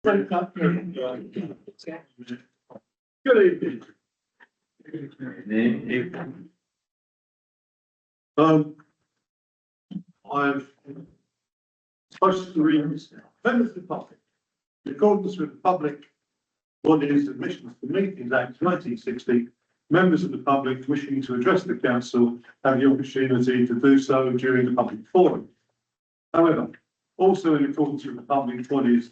Good evening. I've supposed to read members of the public. In accordance with the Public Bodies Admissions to Meetings Act 1960, members of the public wishing to address the council have the opportunity to do so during the public forum. However, also in accordance with the Public Bodies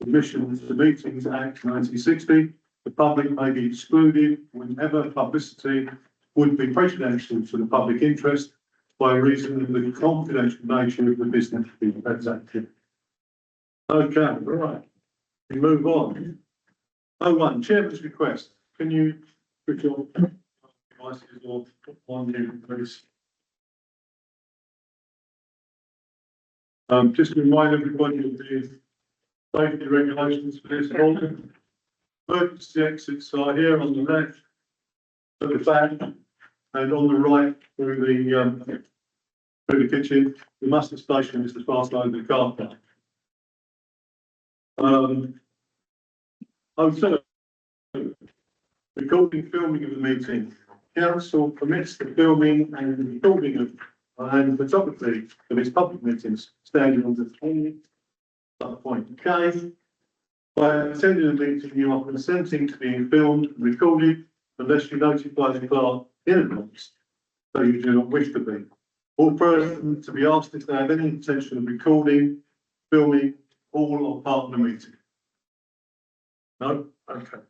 Admissions to Meetings Act 1960, the public may be excluded whenever publicity would be prejudicial to the public interest by reason of the confidential nature of the business being transacted. Okay, right. We move on. 01, Chairman's request. Can you put your devices on you, please? Just to remind everybody of the safety regulations for this building. Emergency exits are here on the left, at the back, and on the right through the kitchen. The muster station is the far side of the car park. Also, recording, filming of the meeting. Council permits the filming and recording of and photography of its public meetings, standing on the point K. By attending the meeting, you are consenting to being filmed and recorded unless you notify the clerk in advance that you do not wish to be. All persons to be asked if they have any intention of recording, filming, all or part of the meeting. No? Okay.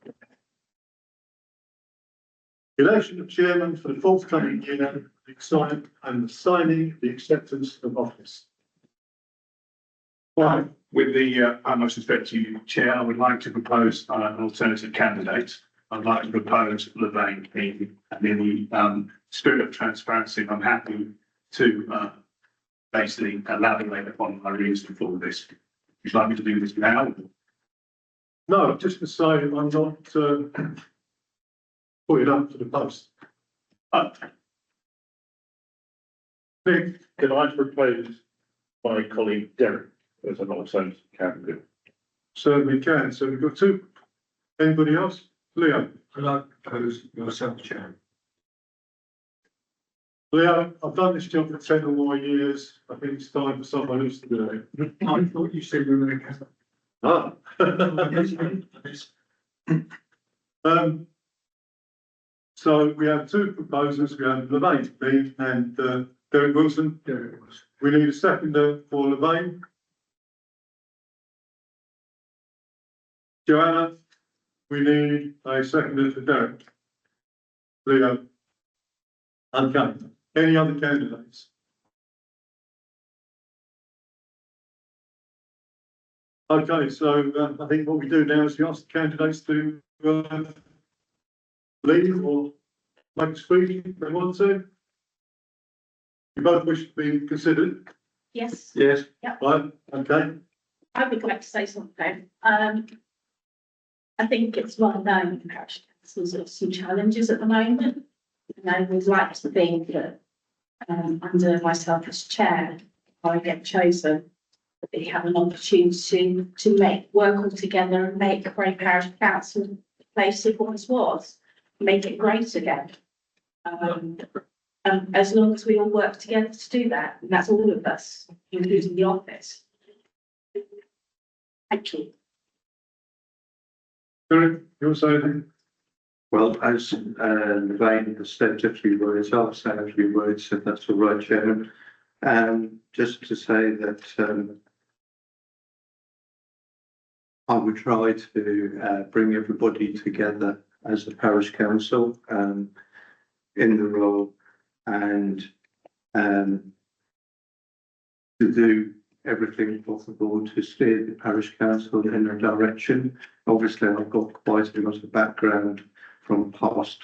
Election of chairman for the forthcoming year, and signing the acceptance of office. Right, with the utmost respect to you, Chair, I would like to propose an alternative candidate. I'd like to propose Levain King, and in the spirit of transparency, I'm happy to basically elaborate upon my reason for this. Would you like me to do this now? No, just to say I'm not putting up to the post. Nick, can I propose my colleague Derek as an alternative candidate? Certainly can. So we've got two. Anybody else? Leo. I'd like to propose yourself, Chair. Leo, I've done this job for 10 or more years. I think it's time for someone else to do it. I thought you said we were going to. Ah. So we have two proposals. We have Levain B and Derek Wilson. Derek was. We need a seconder for Levain. Joanna, we need a seconder for Derek. Leo. Okay. Any other candidates? Okay, so I think what we do now is we ask the candidates to leave or make a speech if they want to. You both wish to be considered? Yes. Yes. Yep. Right, okay. I would like to say something. I think it's well known in parish councils there are some challenges at the moment. And I would like to think that under myself as chair, if I get chosen, that we have an opportunity to make work all together and make Bray Parish Council the place it once was, make it great again. As long as we all work together to do that, and that's all of us, including the office. Thank you. Derek, you want to say anything? Well, as Levain has said a few words, I'll say a few words, if that's all right, Chairman. Just to say that I would try to bring everybody together as a parish council in the role and to do everything possible to steer the parish council in a direction. Obviously, I've got quite a lot of background from past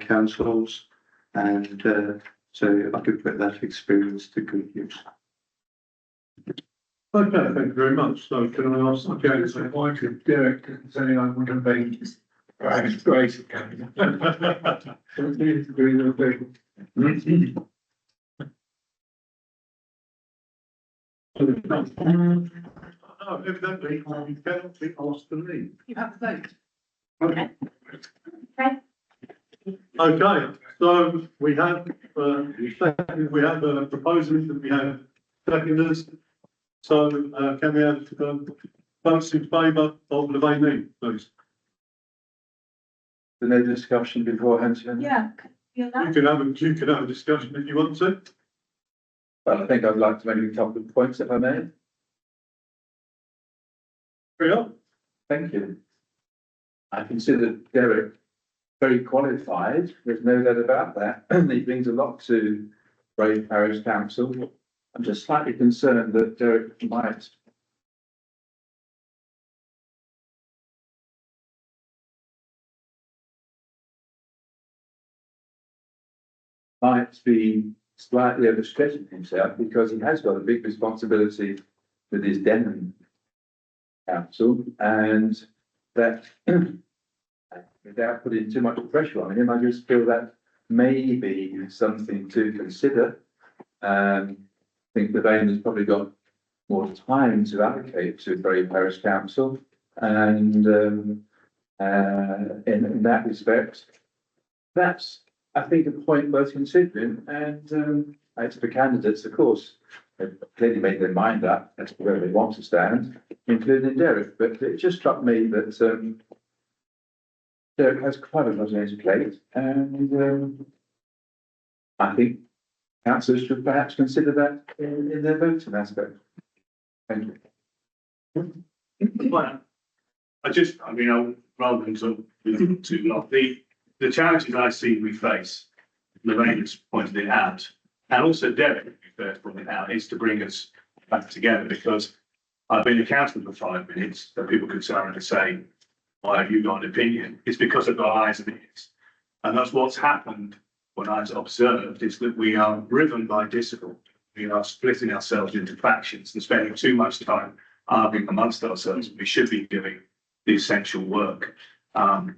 councils, and so I could put that experience to good use. Okay, thank you very much. So can I ask the It's candidate? appointed Derek and saying I would have been. Right, great. Don't need to do the thing. No, evidently, you cannot be asked to leave. You have the vote. Okay. Okay. Okay, so we have, we have proposals that we have seconders. So, can we have, votes in favour of Levain, please? No discussion beforehand. Yeah. You're You can have a discussion if you want to. But I think I'd like to make a couple of points if I may. Carry on. Thank you. I consider Derek very qualified. There's no doubt about that. He brings a lot to Bray Parish Council. I'm just slightly concerned that Derek might be slightly overstretching himself because he has got a big responsibility with his Denham Council, and that without putting too much pressure on him, I just feel that may be something to consider. I think the Levain has probably got more time to allocate to Bray Parish Council, and in that respect, that's, I think, a point worth considering. And as for candidates, of course, they've clearly made their mind up as to where they want to stand, including Derek. But it just struck me that Derek has quite a lot on his plate, and I think councillors should perhaps consider that in their voting aspect. Thank you. Well, rather than talk too long, the challenges I see we face, Lorraine has pointed it out, and also Derek, to be fair, pointed it out, is to bring us back together, because I've been a councillor for 5 minutes, so people could turn around and say, why have you got an opinion? It's because I've got eyes and ears. And that's what's happened, what I've observed, is that we are driven by discord. We are splitting ourselves into factions and spending too much time arguing amongst ourselves. We should be doing the essential work,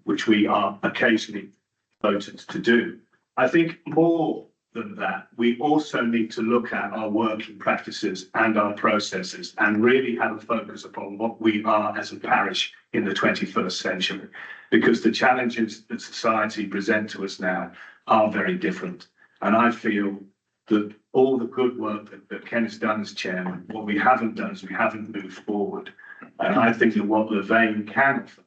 which we are occasionally voted to do. I think more than that, we also need to look at our working practices and our processes and really have a focus upon what we are as a parish in the 21st century, because the challenges that society present to us now are very different. And I feel that all the good work that Ken has done as chairman, what we haven't done is we haven't moved forward. And I think that what Levain can offer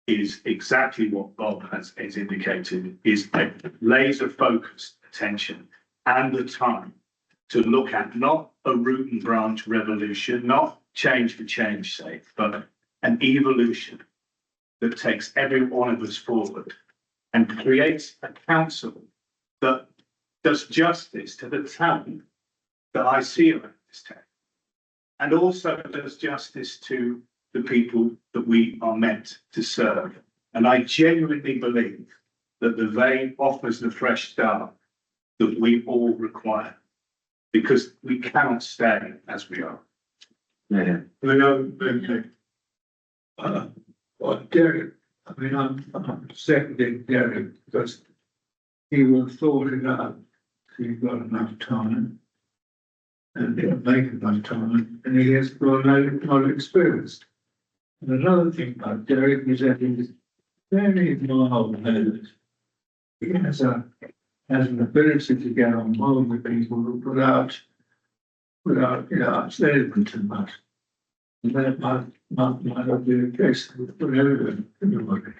is exactly what Bob has indicated, is a laser focused attention and the time to look at not a root and branch revolution, not change for change's sake, but an evolution that takes every one of us forward and creates a council that does justice to the talent that I see around this town, and also does justice to the people that we are meant to serve. And I genuinely believe that the Levain offers the fresh start that we all require, because we cannot stay as we are. Yeah. Well, Derek, I mean, I'm seconding Derek because he will have thought it out. He's got enough time and he'll make enough time, and he has got a lot of experience. And another thing about Derek is that he's very mild-mannered. He has an ability to get on well with people without upsetting them too much. And that might not be the case with everybody.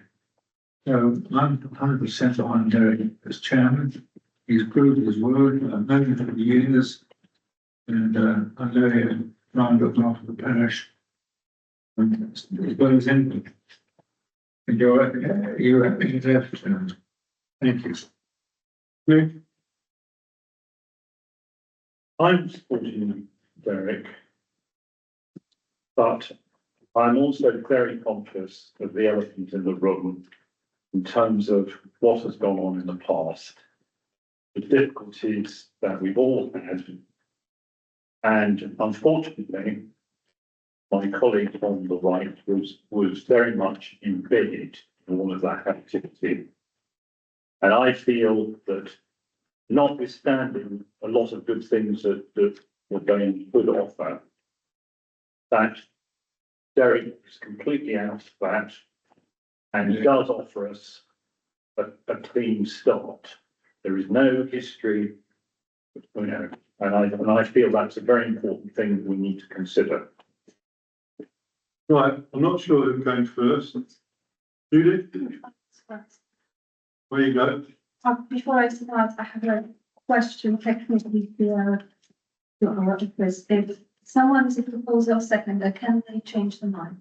So I'm 100% behind Derek as chairman. He's proved his word. I've known him for years, and I know him round up after the parish, and as well as anybody. And you're at his left. Thank you. I'm supporting Derek, but I'm also very conscious of the elephant in the room in terms of what has gone on in the past, the difficulties that we've all had, and unfortunately, my colleague on the right was very much embedded in all of that activity. And I feel that, notwithstanding a lot of good things that we're going to offer, that Derek is completely out of that. And he does offer us a clean start. There is no history, you know, and I feel that's a very important thing that we need to consider. Right, I'm not sure who's going first. Judith, where you go? Before I start, I have a question technically to our office. If someone is a proposal seconder, can they change their mind?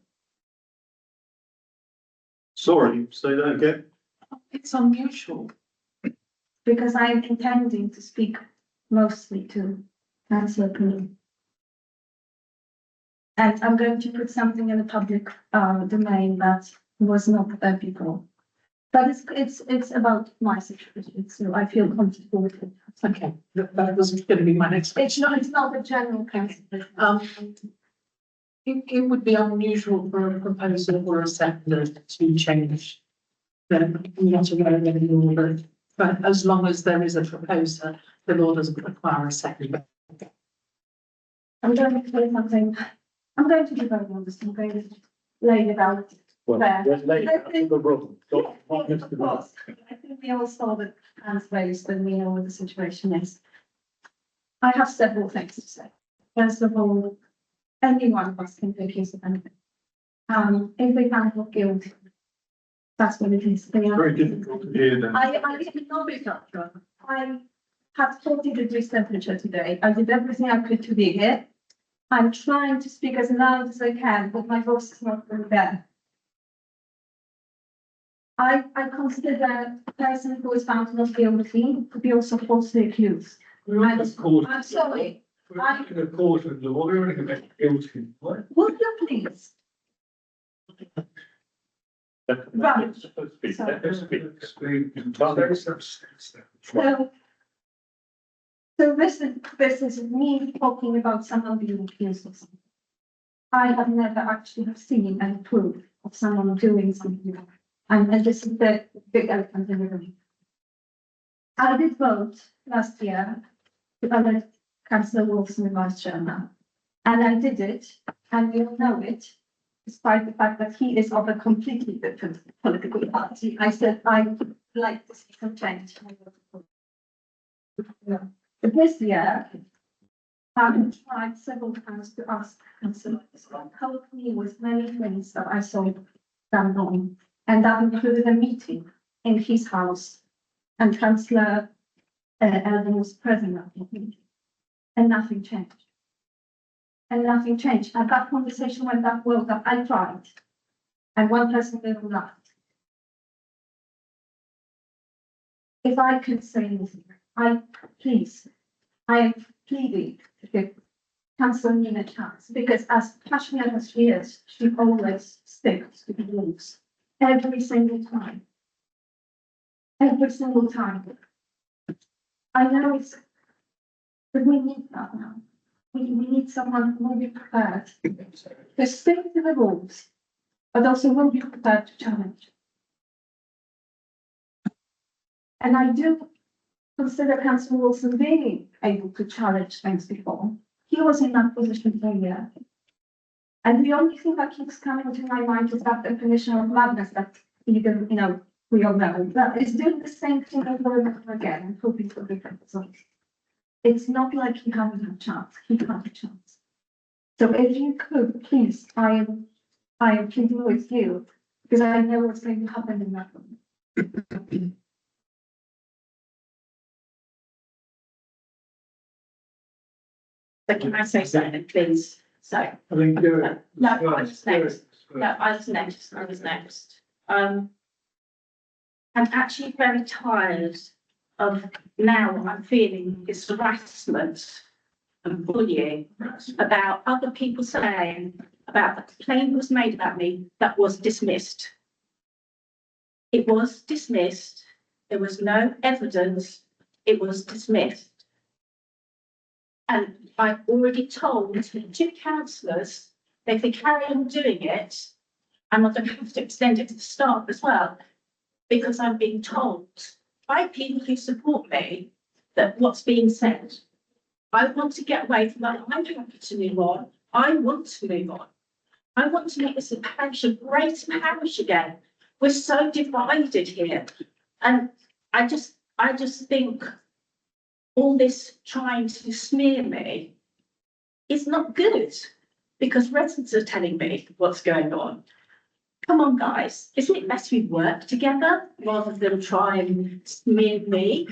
Sorry, say that again. It's unusual. Because I'm intending to speak mostly to councillor Cooney. And I'm going to put something in the public domain that was not there before. But it's about my situation, so I feel comfortable with it. Okay, that was going to be my next question. It's not a general council. It would be unusual for a proposal or a seconder to change. Then not aware of any law, but as long as there is a proposer, the law doesn't require a seconder. I'm going to say something. I'm going to be very honest. I'm going to lay it out. Well, There. let's lay it out in the room. Yeah, Not Mr. of course. I think we all saw the hands raised and we know what the situation is. I have several things to say. First of all, any one of us can be accused of anything. If they found not guilty, that's what it is. They are. Very difficult to hear them. I didn't know it up front. I had 40 degrees temperature today. I did everything I could to be here. I'm trying to speak as loud as I can, but my voice is not really there. I consider a person who is found not guilty to be also falsely accused. I'm sorry. In a court of law, we're only going to make guilty. What? Would you please? Right. So this is me talking about someone being accused of something. I have never actually seen any proof of someone doing something like that. And this is the big elephant in the room. I did vote last year to elect Councillor Wilson as vice chairman. And I did it, and you know it, despite the fact that he is of a completely different political party. I said I would like to see some change. But this year, I've tried several times to ask Councillor to help me with many things that I saw done wrong. And that included a meeting in his house, and Councillor Elvin was present at the meeting. And nothing changed. And nothing changed. And that conversation went that well that I tried. And one person didn't laugh. If I could say anything, I am pleading to give Councillor Nina a chance, because as passionate as she is, she always sticks to the rules. Every single time. Every single time. I know it's, but we need that now. We need someone who will be prepared to stick to the rules, but also will be prepared to challenge. And I do consider Councillor Wilson being able to challenge things before. He was in that position for a year. And the only thing that keeps coming to my mind is that definition of madness that even, we all know, that is doing the same thing over and over again and hoping for different results. It's not like he hasn't had a chance, he had a chance. So if you could, please, I am pleading with you, because I know what's going to happen in that room. So can I say something, please? So, I think, no, I was next. No, I was next. I'm actually very tired of now I'm feeling this harassment and bullying about other people saying about the complaint was made about me that was dismissed. It was dismissed. There was no evidence. It was dismissed. And I've already told 2 councillors that if they carry on doing it, I'm not going to have to extend it to the staff as well, because I'm being told by people who support me that what's being said. I want to get away from that. I'm happy to move on. I want to move on. I want to make this parish a great parish again. We're so divided here. And I just think all this trying to smear me is not good, because residents are telling me what's going on. Come on, guys, isn't it best we work together rather than try and smear me?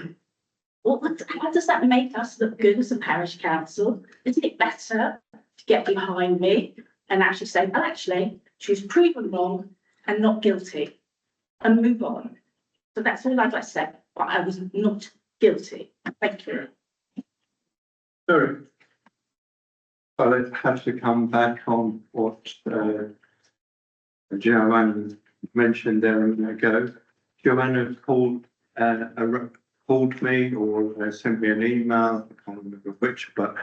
How does that make us look good as a parish council? Isn't it better to get behind me and actually say, well, actually, she was proven wrong and not guilty, and move on? So that's all I'd like to say, but I was not guilty. Thank you. Sorry. I have to come back on what Joanne mentioned there a minute ago. Joanne called me or sent me an email, I can't remember which, but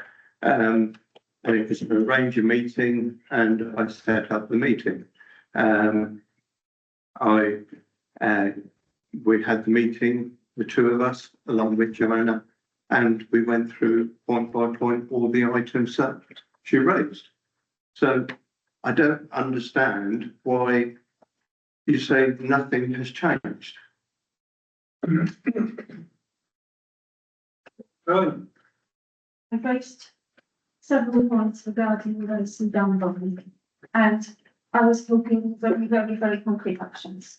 and it was to arrange a meeting, and I set up the meeting. We had the meeting, the two of us, along with Joanna, and we went through point by point all the items that she raised. So I don't understand why you say nothing has changed. I raised several points regarding those who down body, and I was hoping very, very, very concrete actions.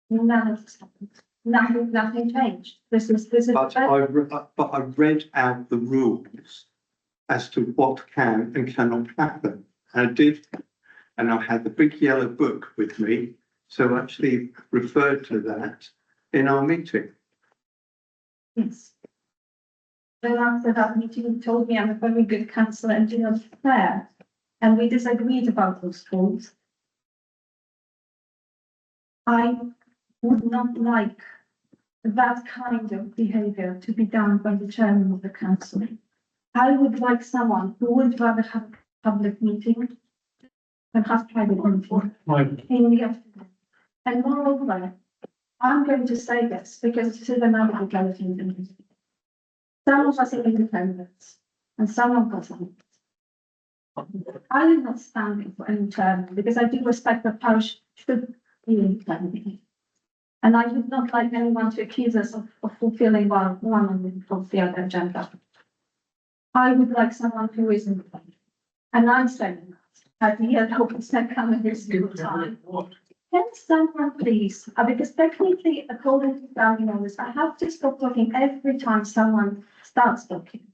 None of this happened. Nothing changed. This is. But I read out the rules as to what can and cannot happen. I did, and I had the big yellow book with me, so I actually referred to that in our meeting. Yes. Then after that meeting, you told me I'm a very good counsellor and do not fair, and we disagreed about those rules. I would not like that kind of behaviour to be done by the chairman of the council. I would like someone who would rather have a public meeting than have private meeting in the afternoon. And moreover, I'm going to say this because it is another legality in the meeting. Some of us are independent and some of us aren't. I am not standing for any chairman because I do respect that parish should be independent. And I would not like anyone to accuse us of fulfilling one of the other agenda. I would like someone who is independent. And I'm saying that. I hear the open set come every single time. Can someone please, because technically, according to family members, I have to stop talking every time someone starts talking.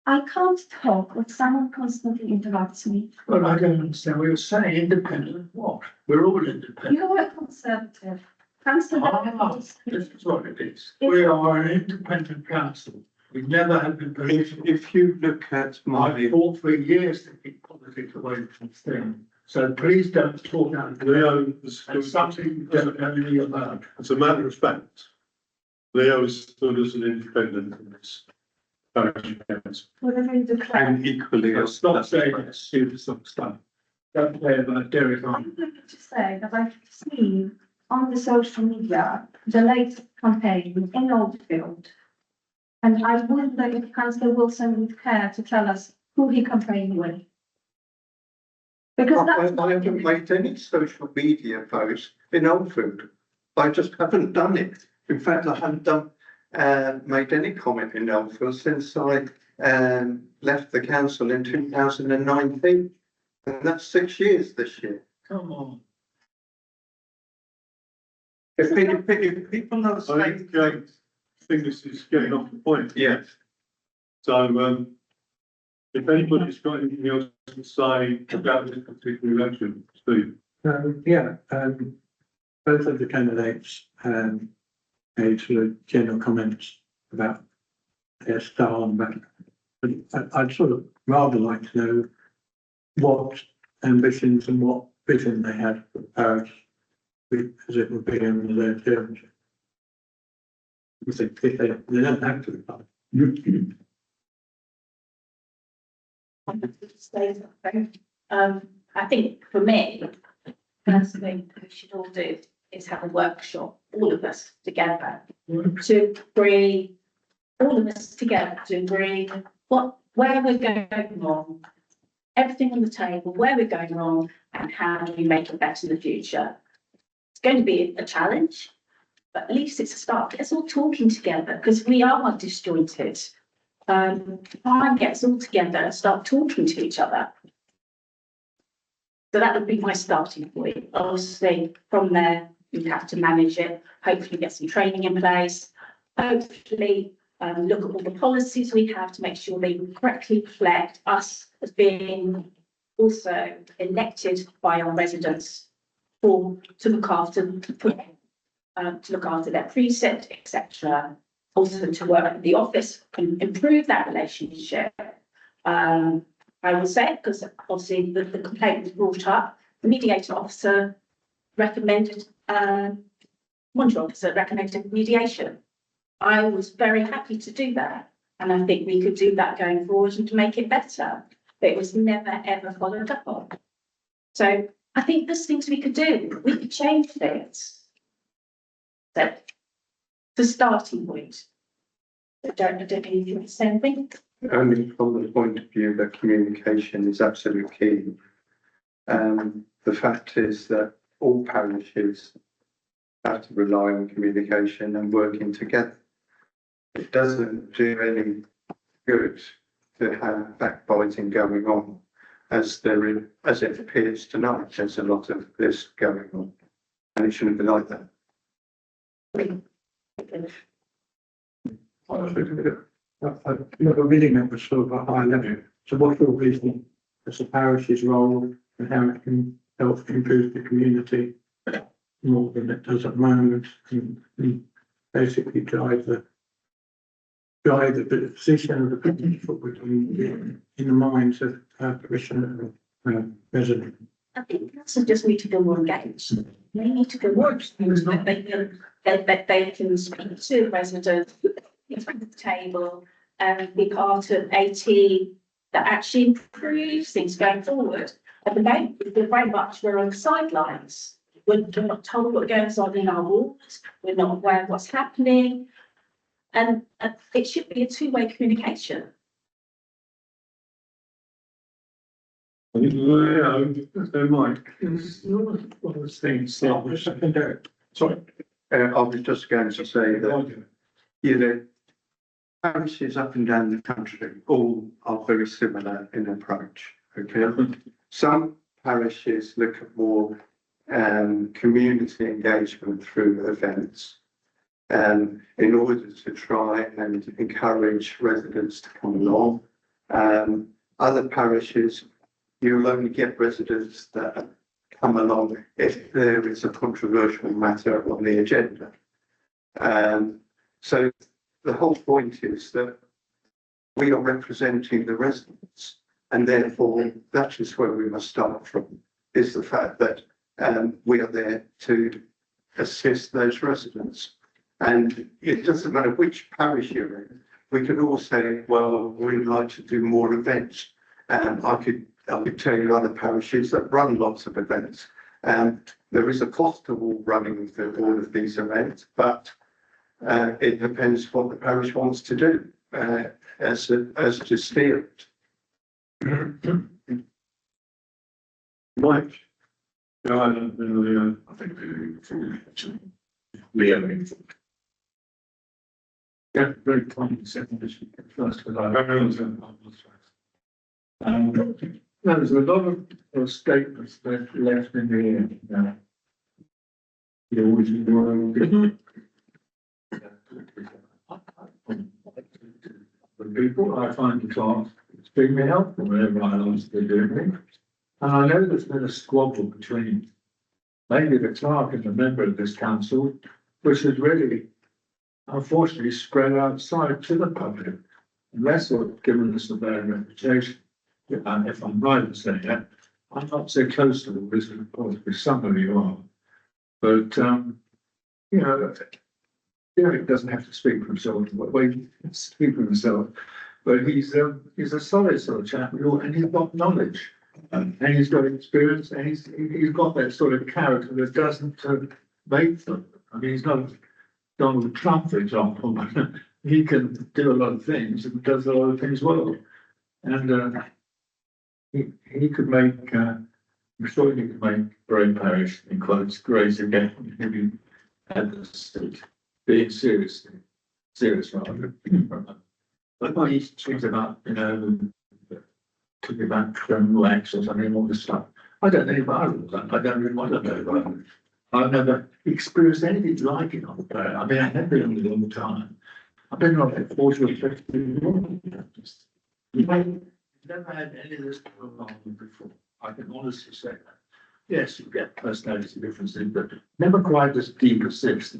I can't talk when someone constantly interrupts me. Well, I don't understand. We were saying independent of what? We're all independent. You are conservative. Councillor, This is what it is. We are an independent council. We've never had been. If you look at I fought for years to keep politics away from this thing. So please don't talk out of Leo, something you don't know anything about. as a matter of fact, Leo is stood as an independent in this parish council. whatever you declare. and equally as Stop saying it's stupid some stuff. Don't play about Derek on. I'm going to say that I've seen on the social media the latest campaign in Oldfield. And I wonder if Councillor Wilson would care to tell us who he campaigned with. Because that's. I haven't made any social media posts in Oldfield. I just haven't done it. In fact, I haven't made any comment in Oldfield since I left the council in 2019. And that's 6 years this year. Come on. If people are I saying, think this is getting off the point. yes, So, if anybody's got anything else to say about this particular election, Steve. Both of the candidates made sort of general comments about their style and background. But I'd sort of rather like to know what ambitions and what vision they had for the parish as it would be under their chairmanship. If they don't have to. I think for me, personally, we should all do is have a workshop, all of us together, to bring all of us together to bring where we're going wrong, everything on the table, where we're going wrong, and how do we make it better in the future. It's going to be a challenge, but at least it's a start. Let's all talking together, because we are disjointed. Try and get us all together and start talking to each other. So that would be my starting point. Obviously, from there, we'd have to manage it, hopefully get some training in place, hopefully look at all the policies we have to make sure they correctly reflect us as being also elected by our residents to look after their precinct, etc. Also to work at the office and improve that relationship. I would say, because obviously the complaint was brought up, the mediator officer recommended, monitoring officer recommended mediation. I was very happy to do that, and I think we could do that going forward and to make it better. But it was never ever followed up on. So I think there's things we could do. We could change things. So the starting point. I don't know if you want to say anything. Only from the point of view that communication is absolutely key. The fact is that all parishes have to rely on communication and working together. It doesn't do any good to have backbiting going on, as it appears tonight. There's a lot of this going on, and it shouldn't be like that. Another reading that was sort of a high level. So what's your reason as the parish's role and how it can help improve the community more than it does at the moment, and basically drive the position of the people in the minds of parishioner and resident. I think council just need to go more engaged. They need to go more engaged. They can speak to residents, get to the table, and be part of a team that actually improves things going forward. At the moment, we're very much on the sidelines. We're not told what goes on in our wards. We're not aware of what's happening, and it should be a two-way communication. Yeah, so Mike, it's one of those things. Sorry, I was just going to say that, you know, parishes up and down the country all are very similar in approach. Okay, some parishes look at more community engagement through events, in order to try and encourage residents to come along. Other parishes, you'll only get residents that come along if there is a controversial matter on the agenda. So the whole point is that we are representing the residents, and therefore that is where we must start from, is the fact that we are there to assist those residents. And it doesn't matter which parish you're in, we could all say, well, we'd like to do more events. I could tell you other parishes that run lots of events. There is a cost to all running all of these events, but it depends what the parish wants to do as to steer it. Mike? No, I don't really, I think Leo. Yeah, very common sentence first, because I there's a lot of statements that left in the air. You always the people I find the class extremely helpful whenever I ask they're doing it. And I know there's been a squabble between maybe the clerk and the member of this council, which has really unfortunately spread outside to the public. And that's what given us a bad reputation. And if I'm right in saying that, I'm not so close to all this, of course, with some of you are. But, you know, Derek doesn't have to speak for himself, well, he can speak for himself, but he's a solid sort of chap, and he's got knowledge, and he's got experience, and he's got that sort of character that doesn't make them. I mean, he's not Donald Trump, for example, but he can do a lot of things and does a lot of things well. And he could make, I'm sure he could make Bray Parish in quotes great again, if he had the seat, being serious rather. But when he speaks about, talking about criminal acts or something, all this stuff, I don't know about that, I don't really want to know about it. I've never experienced anything like it on the planet. I mean, I've never been on it all the time. I've been on it 40 or 50 years. You've never had any of this going on before. I can honestly say that. Yes, you get personality differences, but never quite as deep as this,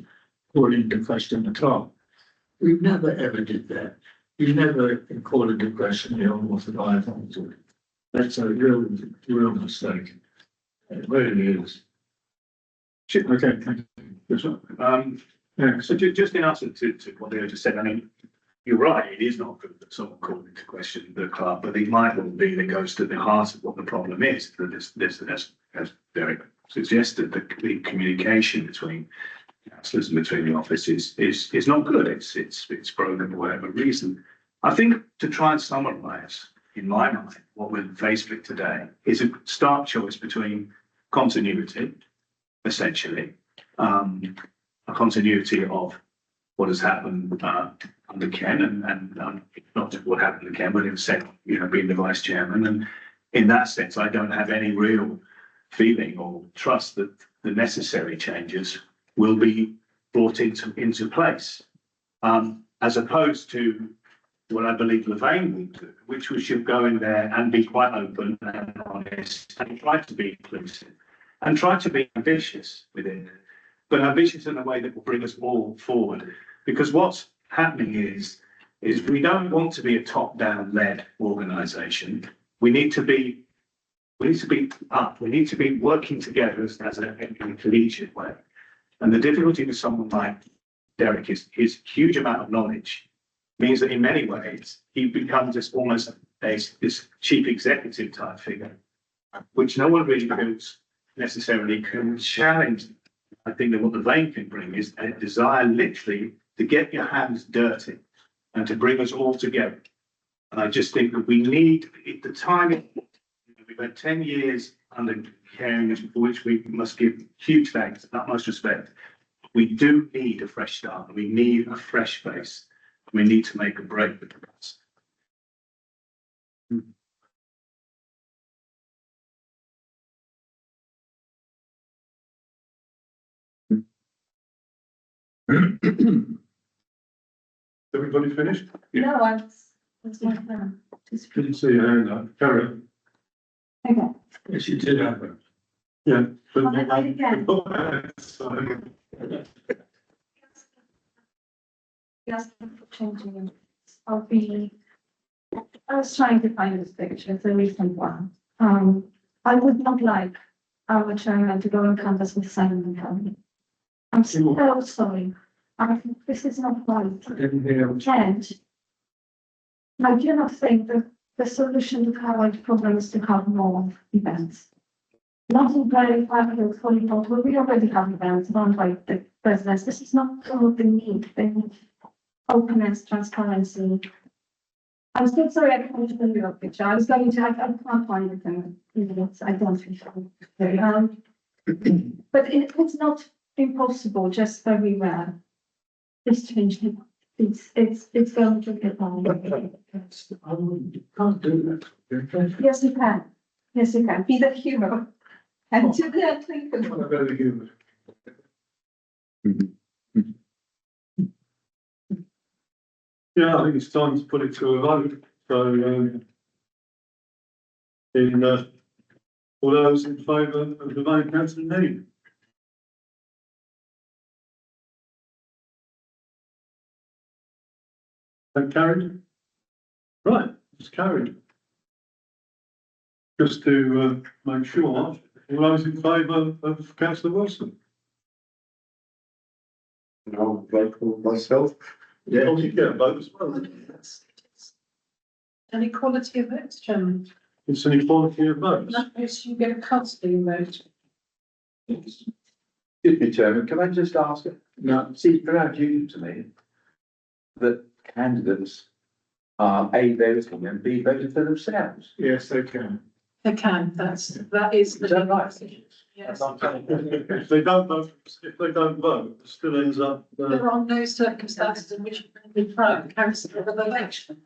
or in question at all. We never ever did that. You never call a depression, what's the diet? That's a real mistake. It really is. Okay, thank you. So just in answer to what they just said, I mean, you're right, it is not good that someone called into question the club, but it might well be that goes to the heart of what the problem is. That this as Derek suggested, the communication between councillors and between the offices is not good. It's broken for whatever reason. I think to try and summarise, in my mind, what we're faced with today is a stark choice between continuity, essentially, a continuity of what has happened under Ken and not just what happened to Ken, but himself, being the vice chairman. And in that sense, I don't have any real feeling or trust that the necessary changes will be brought into place, as opposed to what I believe Levain will do, which we should go in there and be quite open and honest and try to be inclusive and try to be ambitious within it, but ambitious in a way that will bring us all forward. Because what's happening is we don't want to be a top-down led organisation. We need to be up. We need to be working together as a collegiate way. And the difficulty with someone like Derek is his huge amount of knowledge means that in many ways he becomes just almost this chief executive type figure, which no one really necessarily can challenge. I think that what the vein can bring is a desire literally to get your hands dirty and to bring us all together. And I just think that we need, at the time, we've had 10 years under caring, for which we must give huge thanks and utmost respect. We do need a fresh start. We need a fresh face. We need to make a break with the past. Everybody finished? No, that's my plan. Just- Didn't see your hand up. Carry on. Okay. Yes, you did have it. Yeah. But I'll try again. Sorry. Yes, for changing. I was trying to find this picture, it's a recent one. I would not like our chairman to go and canvass with Simon County. I'm so sorry. I think this is not right. I didn't hear. And I do not think that the solution to current problem is to have more events. Not in very private fully thought, well, we already have events run by the business. This is not what they need. They need openness, transparency. I'm still sorry I can't show you a picture. I was going to, I can't find it in the I don't think so. But it's not impossible, just very rare. It's changing. It's going to get on. You can't do that. Yes, you can. Yes, you can. Be the hero. And do that thing. What about the humour? Yeah, I think it's time to put it to a vote. So, all those in favour of the vote, councillor Neal? That carried? Right, it's carried. Just to make sure, all those in favour of councillor Wilson? I'll vote for myself. Yeah, you get a vote as well. An equality of votes, Chairman. It's an equality of In votes. that case, you get a casting vote. Excuse me, Chairman, can I just ask, now, it seems very unusual to me that candidates are A, voting and B, voting for themselves. Yes, they can. They can, that is the. Is that right? Yes. If they don't vote, it still ends up, There are no circumstances in which you can deprive councillor of an election.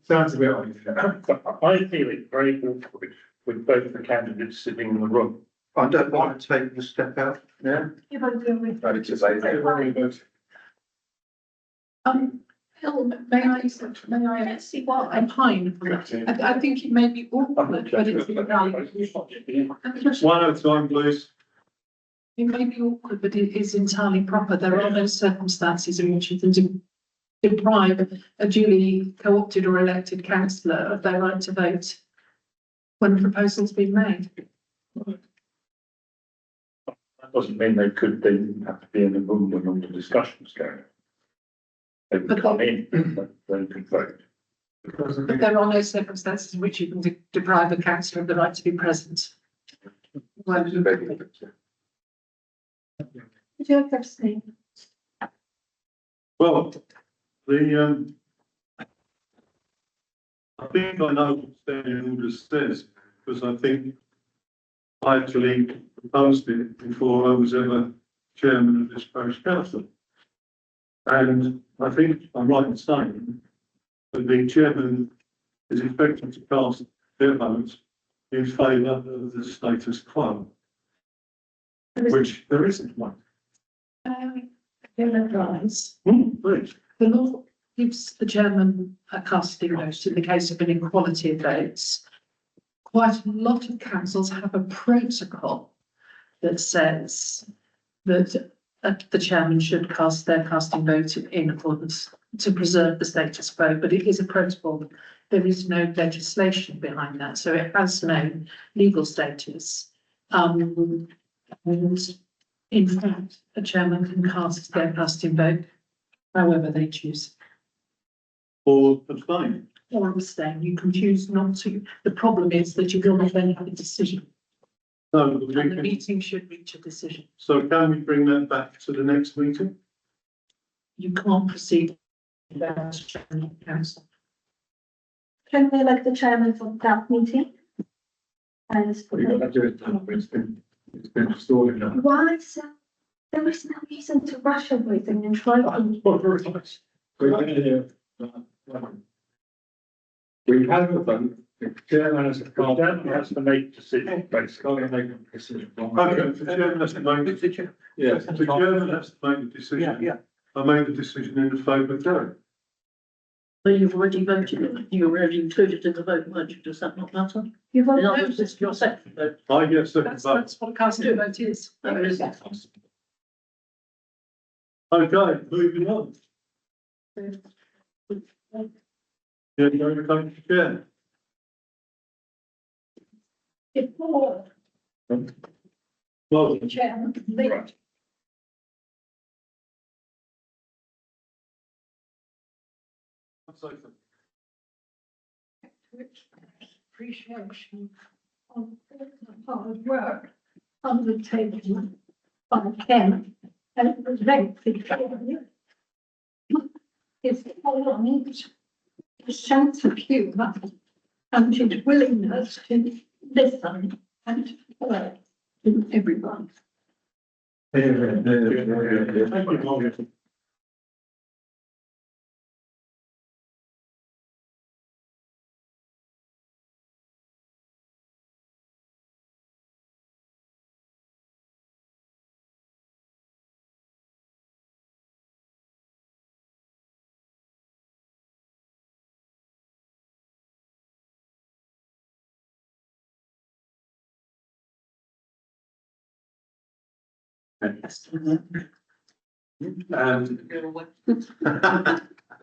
Sounds a bit unfair. I feel it very awkward with both the candidates sitting in the room. I don't want to take the step out. Yeah. You vote with. But it's about Phil, may I Let's see what. opine on that? I think it may be awkward, but it's one at a time, please. it may be awkward, but it is entirely proper. There are no circumstances in which you can deprive a duly co-opted or elected councillor of their right to vote when a proposal's been made. That doesn't mean they have to be in the room when all the discussion's going. They would come in, but they could vote. But there are no circumstances in which you can deprive a councillor of the right to be present. Would you like to abstain? Well, I think I know what standing order says, because I think I actually proposed it before I was ever chairman of this parish council. And I think I'm right in saying that the chairman is expected to cast their votes in favour of the status quo, which there isn't one. Don't advise. Please. The law gives the chairman a casting vote in the case of an equality of votes. Quite a lot of councils have a protocol that says that the chairman should cast their casting vote in accordance to preserve the status quo, but it is a protocol. There is no legislation behind that, so it has no legal status. And in fact, a chairman can cast their casting vote however they choose. Or abstain. Or abstain, you can choose not to. The problem is that you will not then have a decision, No, and the meeting should reach a decision. so can we bring that back to the next meeting? You can't proceed without chairman of council. Can we elect the chairman for that meeting? And We got to do it now, it's been restored now. why, so there is no reason to rush everything and try to. Well, very nice. We have a vote, the chairman has a The card. chairman has to make decisions, basically. Can't make a decision. Okay, the chairman has to make, Yes. the chairman has to make the decision. Yeah. I made the decision in the favour of Derek. But you've already voted, you were already included in the vote, weren't you? Does that not matter? You In vote. other words, this is your second vote. I get second vote. That's what a casting vote is. That is- Okay, moving on. Yeah, you're going to come to chair. Before Well, the chairman can leave. Appreciation of the hard work undertaken by Ken and the lengthy period. His tolerance, his sense of humour, and his willingness to listen and learn to everyone. thank you, Morgan.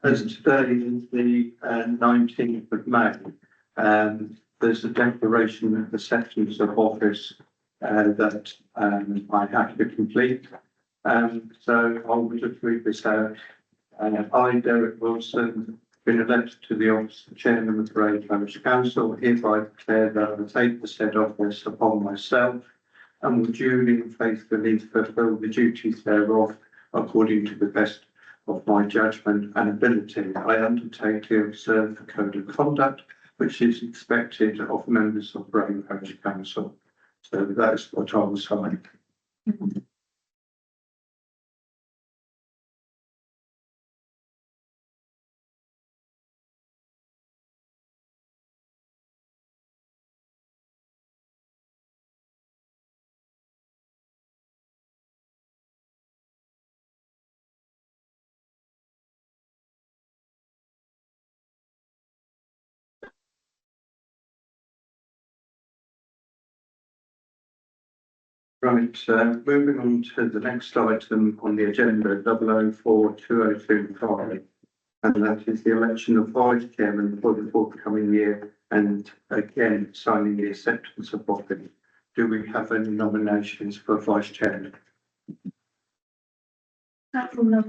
As today is the 19th of May, there's a declaration of the sections of office that I have to complete. So I will just read this out. I, Derek Wilson, been elected to the office of Chairman of the Bray Parish Council, hereby declare that I will take the said office upon myself and will duly and faithfully fulfil the duties thereof according to the best of my judgment and ability. I undertake to observe the code of conduct which is expected of members of Bray Parish Council. So that's what I was saying. Right, moving on to the next item on the agenda, 004225, and that is the election of vice chairman for the forthcoming year, and again, signing the acceptance of office. Do we have any nominations for vice chairman? Councillor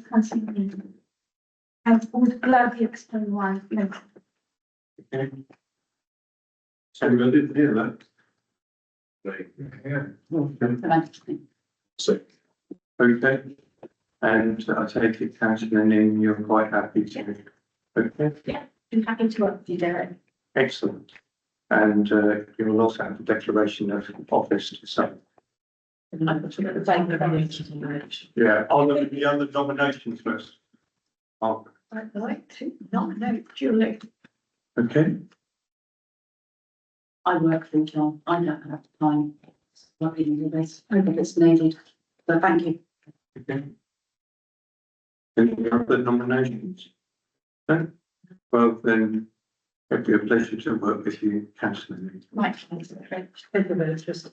Councillor I would gladly explain why. Later. Okay. So I didn't hear that. Yeah. So, Okay, and I take it, councillor Ning, you're quite happy to. Okay, I'm happy to work with you, Derek. excellent. And you will also have a declaration of office to sign. Yeah, I'll look at the other nominations first. Mark, I'd like to nominate Julie. okay, I work full time, I don't have time. Not even do this, I think it's needed, so thank you. okay. Any other nominations? No? Well, then, it'd be a pleasure to work with you, councillor Ning. Right. Just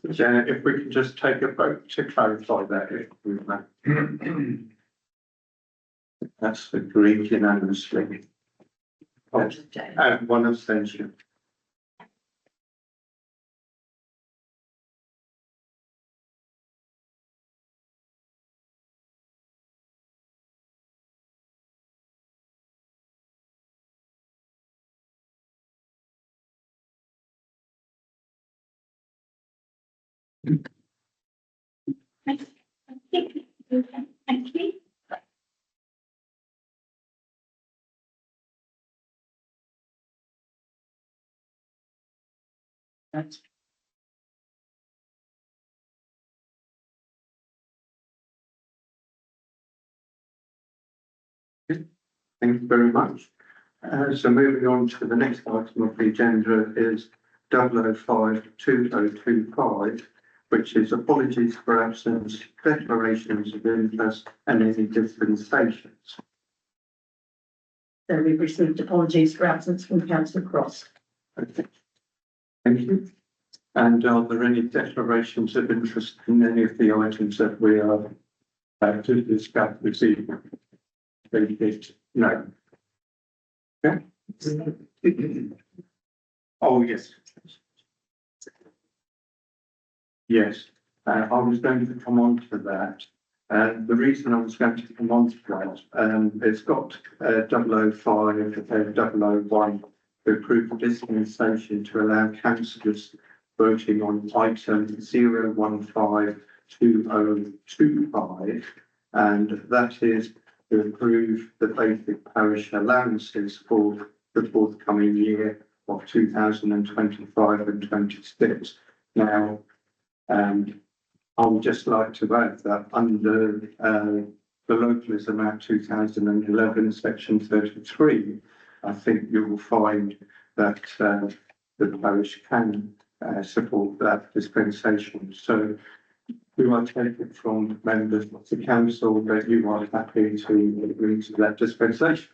If we can just take a vote to clarify that, if we may. That's agreed unanimously. And one abstention. Thank you. Right. Thank you very much. So moving on to the next item of the agenda is 005225, which is apologies for absence, declarations of interest and any dispensations. So we've received apologies for absence from Councillor Cross. Okay. Thank you. And are there any declarations of interest in any of the items that we are to discuss this evening? No. Okay. Oh, yes. Yes, I was going to come on to that. The reason I was going to come on to that, it's got 005, 001 to approve the dispensation to allow councillors voting on item 0152025, and that is to approve the basic parish allowances for the forthcoming year of 2025 and 26. Now, I would just like to add that under the Localism Act 2011, section 33, I think you will find that the parish can support that dispensation. So do I take it from members of the council that you are happy to agree to that dispensation?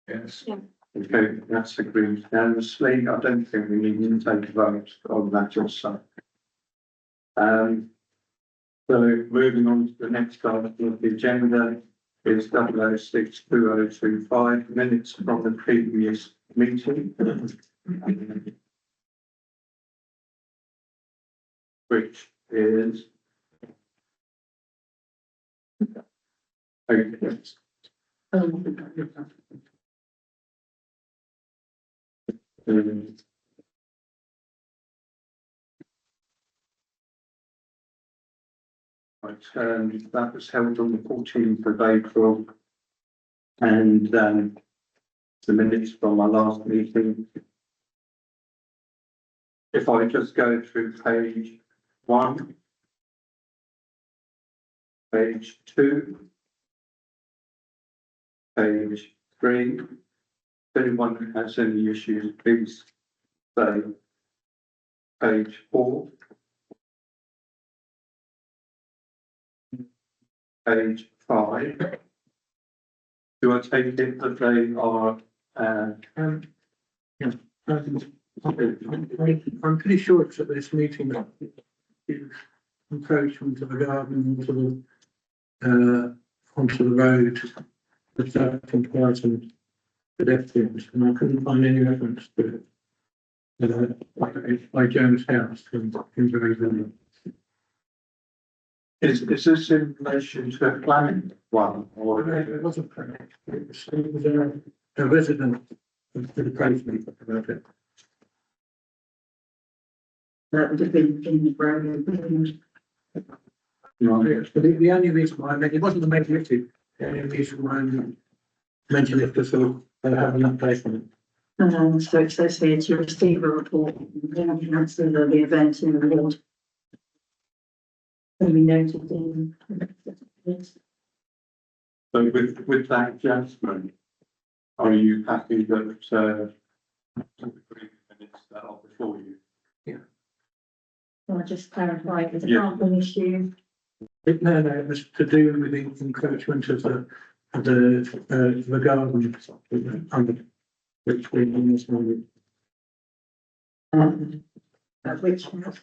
Yes. Okay, that's agreed unanimously. I don't think we need to take a vote on that also. So moving on to the next item of the agenda is 006225, minutes from the previous meeting. Which is. Okay. Right, that was held on the 14th of April. And the minutes from our last meeting. If I just go through page 1, page 2, page 3. If anyone has any issues, please say. Page 4. Page 5. Do I take it that they are, I'm pretty sure it's at this meeting that it's encroachment of the garden onto the road, the certain person pedestrians, and I couldn't find any reference to it. By Jones House in Bray Parish. is this in relation to a planning one or? It wasn't correct. It was a resident of the appraisement about it. That would have been in the Bray. Yes, but the only reason why I meant, it wasn't the main issue, the only reason why I mentioned it was sort of have an update on it. So it says here to receive a report, the announcement of the event in the ward. Can be noted in. So with that adjustment, are you happy that, the minutes that are before you? I'll just clarify, it's a Yeah. carbon issue. No, it was to do with the encroachment of the garden under which we in this moment. At which house?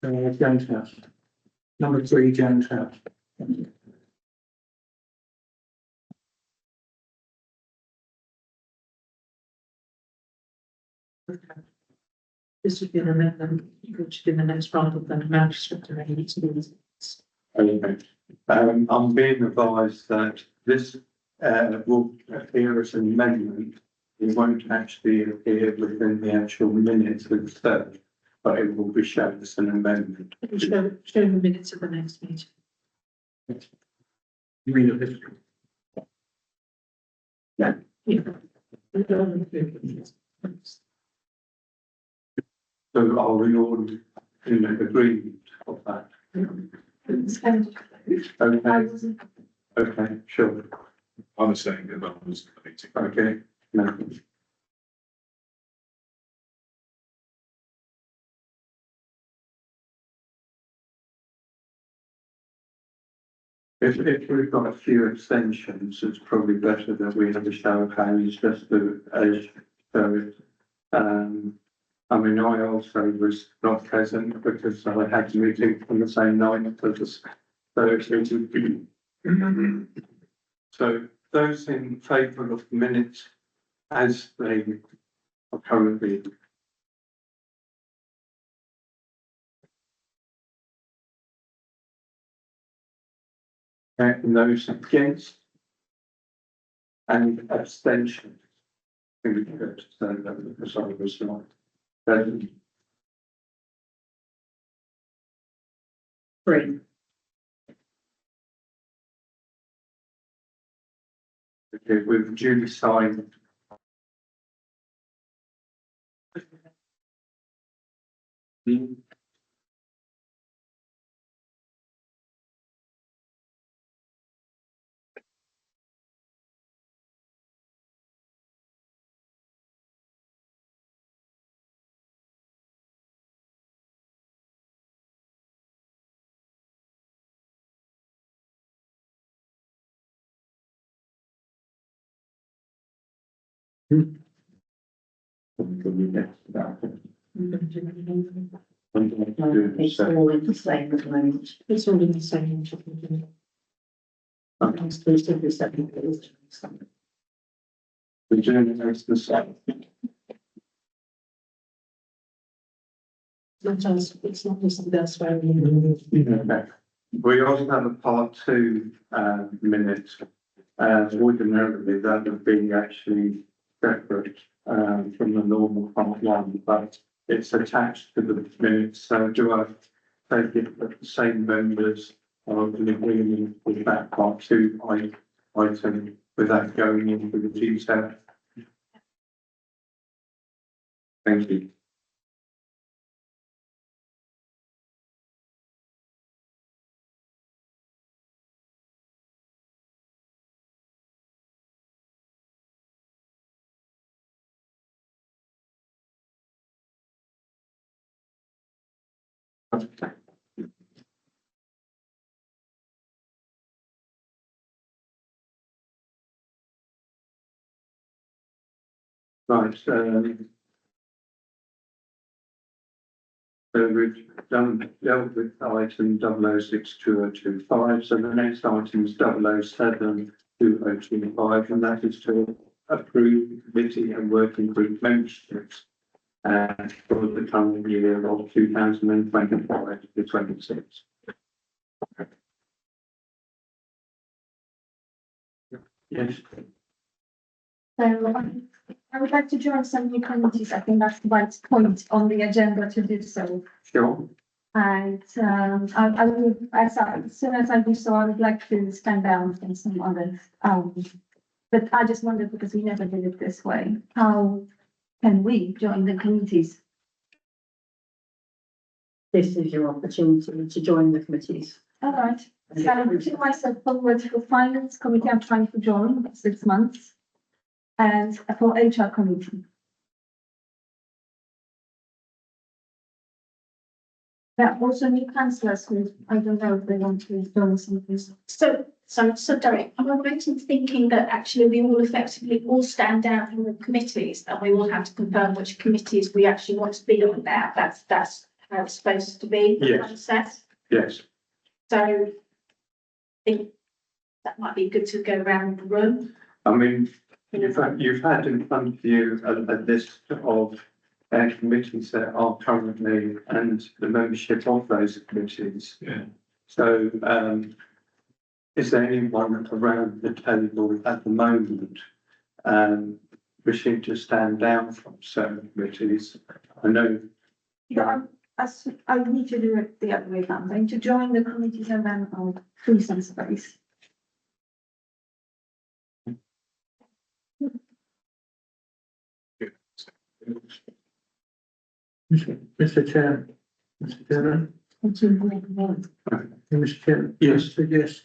Jones House. Number 3, Jones House. This would be an amendment, which would be the next rather than a magistrate or any experience. Okay. I'm being advised that this, will appear as an amendment. It won't actually appear within the actual minutes of the third, but it will be shown as an amendment. Show the minutes of the next meeting. You mean of this? Yeah. So are we all in agreement of that? Okay, okay, sure, I'm saying that I was the meeting. okay, no. If we've got a few extensions, it's probably better that we have a show of hands just to, show it. I mean, I also was not present because I had a meeting on the same night as so those in favour of minutes as they are currently. And those against and abstention. I think we could say that because I was not present. 3. Okay, we've duly signed. It's all in the same at the moment. It's all in the same. Exclusively second. The journey makes the same. It's not just the swearing in. Okay. We also have a part 2 minute. Ordinarily that would be actually separate from the normal part 1, but it's attached to the minutes. So do I take it that the same members are in agreement with that part 2 item without going into the detail? Thank you. Right, so we've dealt with item 006225, so the next item is 007225, and that is to approve committee and working group memberships for the current year of 2025 to 26. Yes, So I would like to join some new committees. I think that's the right point on the agenda to do so. sure. And I will, as soon as I do so, I would like to stand down from some others. But I just wondered, because we never did it this way, how can we join the committees? This is your opportunity to join the committees. All right. So I put myself forward for finance committee. I'm trying to join in 6 months. And for HR committee. There are also new councillors who, I don't know if they want to join something. So Derek, am I right in thinking that actually we will effectively all stand down from the committees and we will have to confirm which committees we actually want to be on now? That's how it's supposed to be. Yes. Process. Yes, So I think that might be good to go around the room. I mean, you've had in front of you a list of committees that are currently and the membership of those committees. Yeah. So, is there anyone around the table at the moment, wishing to stand down from certain committees? I know. Yeah, I need to do it the other way around. I need to join the committees and then I'll free some space. Mr. Chair, Mr. Chairman, Mr. Chairman, yes, suggest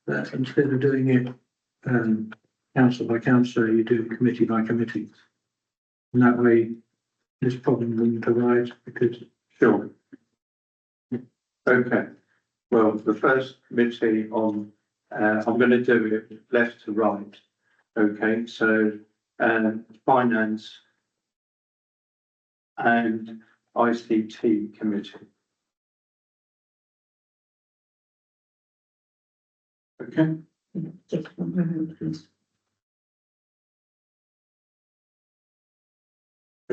that instead of doing it, council by council, you do it committee by committee. And that way, this problem wouldn't arise because. Sure. Okay, well, the first committee on, I'm going to do it left to right. Okay, so, finance and ICT committee. Okay, Just one moment, please.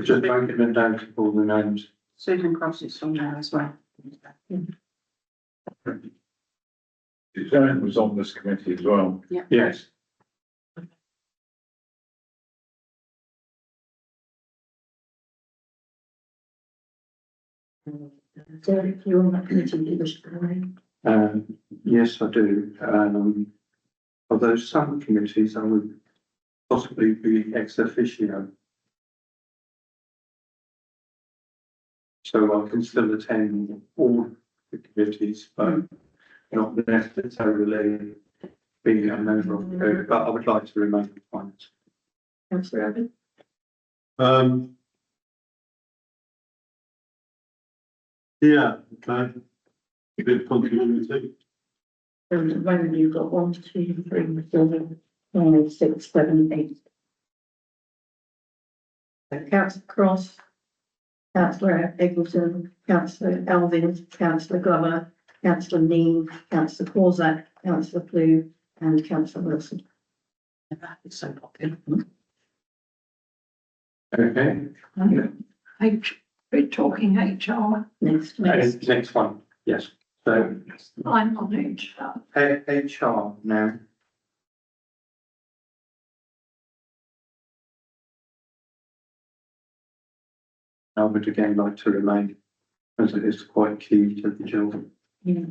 just breaking them down to all the names. Susan Cross is on there as well. Suzanne was on this committee as well. Yes, Derek, you're on that committee, you wish to remain? yes, I do. Although some committees I would possibly be ex officio. So I can still attend all the committees, but not necessarily be a member of the group, but I would like to remain in finance. Councillor Abbott? Yeah, okay. A bit of continuity. So at the moment you've got 1, 2, 3, 4, 5, 6, 7, 8. Councillor Cross, Councillor Eggleton, Councillor Elvin, Councillor Glover, Councillor Neame, Councillor Corsack, Councillor Flew, and Councillor Wilson. That is so popular. Okay, We're talking HR. Next. next one, yes. So I'm on HR. HR now. I would again like to remain, as it is quite key to the job. Yeah.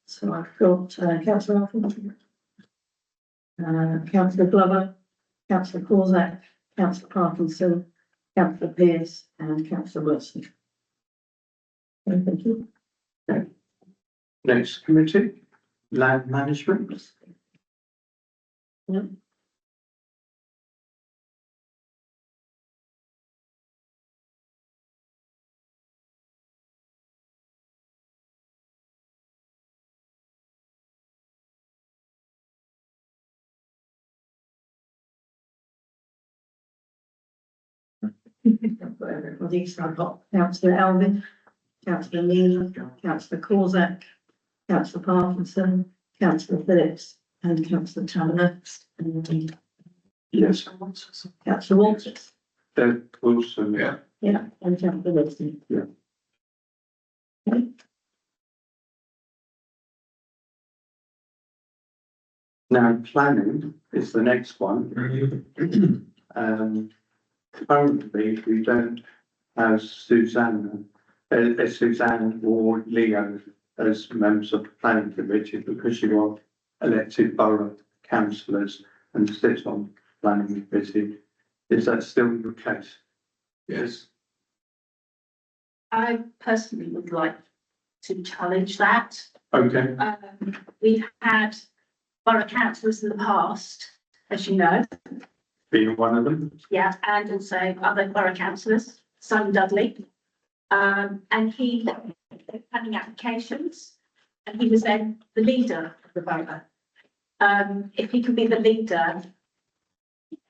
So I've got councillor Alford, councillor Glover, councillor Corsack, councillor Parkinson, councillor Pearce and councillor Wilson. Okay, thank you. Next committee, land management. I've got everybody, so I've got councillor Alvin, councillor Neal, councillor Corsack, councillor Parkinson, councillor Phillips and councillor Tanner. And Yes. councillor Walters. Deb Wilson. Yeah. Yeah, and councillor Wilson. Yeah. Okay. Now, planning is the next one. Currently, we don't have Suzanne or Leo as members of the planning committee because you are elected borough councillors and sit on the planning committee. Is that still the case? Yes. I personally would like to challenge that. Okay. We've had borough councillors in the past, as you know, Being one of them. yeah, and also other borough councillors, Simon Dudley. And he did planning applications, and he was then the leader of the borough. If he could be the leader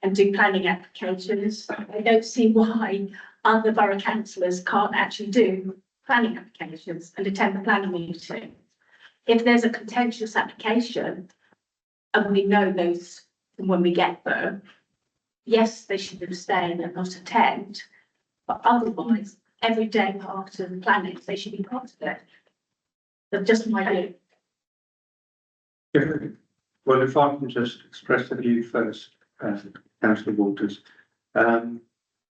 and do planning applications, I don't see why other borough councillors can't actually do planning applications and attend the planning meeting. If there's a contentious application, and we know those from when we get them, yes, they should abstain and not attend, but otherwise, every day part of the planning, they should be part of it. That's just my view. Yeah. Well, if I can just express a view first, councillor Walters.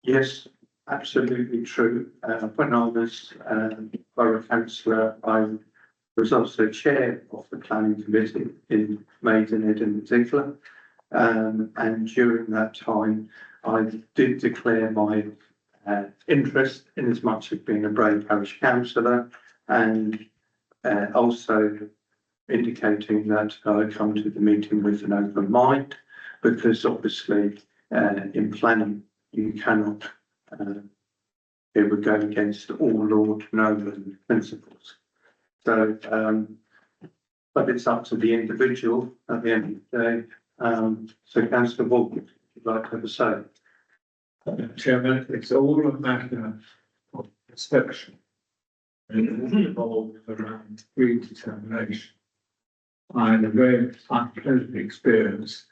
Yes, absolutely true. When I was borough councillor, I was also chair of the planning committee in Maidenhead in particular. And during that time, I did declare my interest in as much as being a Bray Parish councillor and also indicating that I come to the meeting with an open mind, because obviously in planning you cannot it would go against all Lord Nolan principles. So, but it's up to the individual at the end of the day. So councillor Walker, if you'd like to have a say. Chairman, it's all a matter of perception. And it all involves around predetermination. I had a very unpleasant experience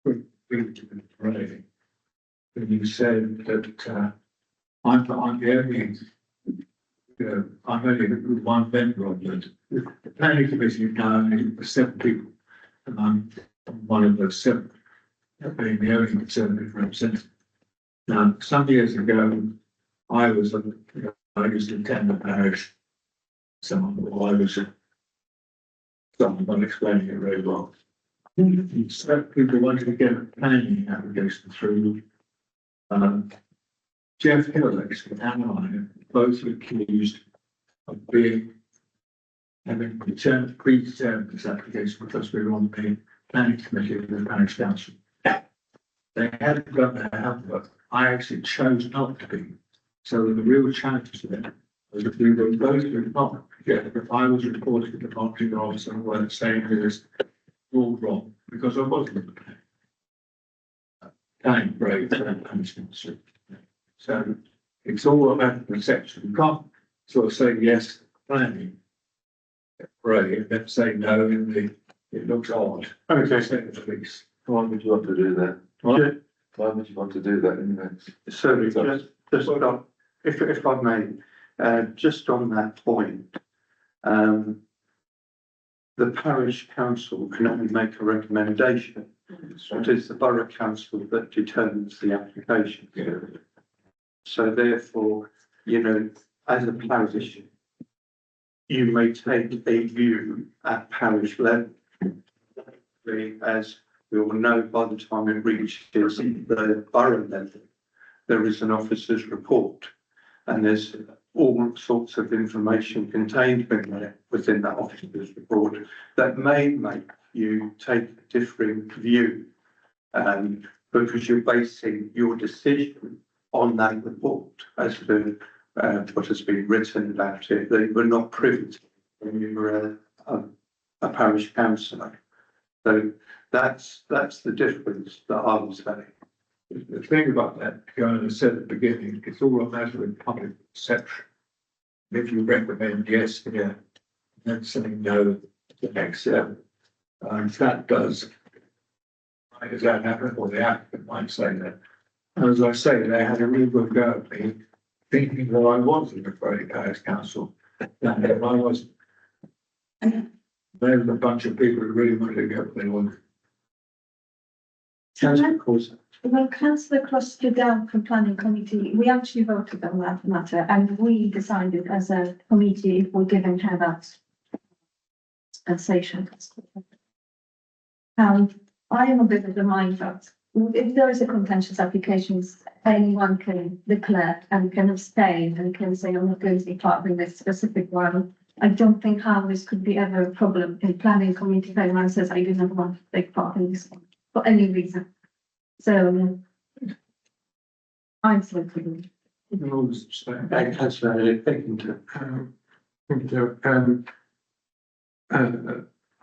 with predetermination. When you said that I'm the only, I'm only one member of it. The planning committee now only 7 people, and I'm one of those 7. Being the only Conservative representative. Now, some years ago, I used to attend the parish. Someone not explaining it very well. So people wanted to get a planning application through. Jeff Hill actually and I both accused of having predetermined this application because we were on the planning committee of the parish council. They hadn't got their homework. I actually chose not to be. So the real challenge there was that we were both not, if I was reporting to the marketing officer and weren't saying this all wrong, because I wasn't planning brave and punishment. So it's all about perception. You can't sort of say yes, planning brave, and then say no, and it looks odd. Okay. Say the police. Why would you want to do that? Yeah. Why would you want to do that anyway? So if I may, just on that point, the parish council can only make a recommendation. It is the borough council that determines the application. So therefore, as a parish, you may take a view at parish level as we will know by the time it reaches the borough level, there is an officer's report. And there's all sorts of information contained within that officer's report that may make you take a different view. Because you're basing your decision on that report as to what has been written about it, that you were not privy to when you were a parish councillor. So that's the difference that I would say. The thing about that, as I said at the beginning, it's all a matter of public perception. If you recommend yes here, then saying no the next step, that does. Why does that happen? Or the applicant might say that. As I say, they had a real good go at me, thinking that I was in the Bray Parish Council, and I wasn't. There was a bunch of people who really wanted to get what they wanted. Councillor Cawser. Well, councillor Cross stood down from planning committee. We actually voted on that matter and we decided as a committee if we're giving her that station. I am a bit of the mind that if there is a contentious application, anyone can declare and can abstain and can say, I'm not going to be part of this specific one. I don't think how this could be ever a problem in planning committee if anyone says I do not want to take part in this one for any reason. So I'm still thinking. Councillor Pickington.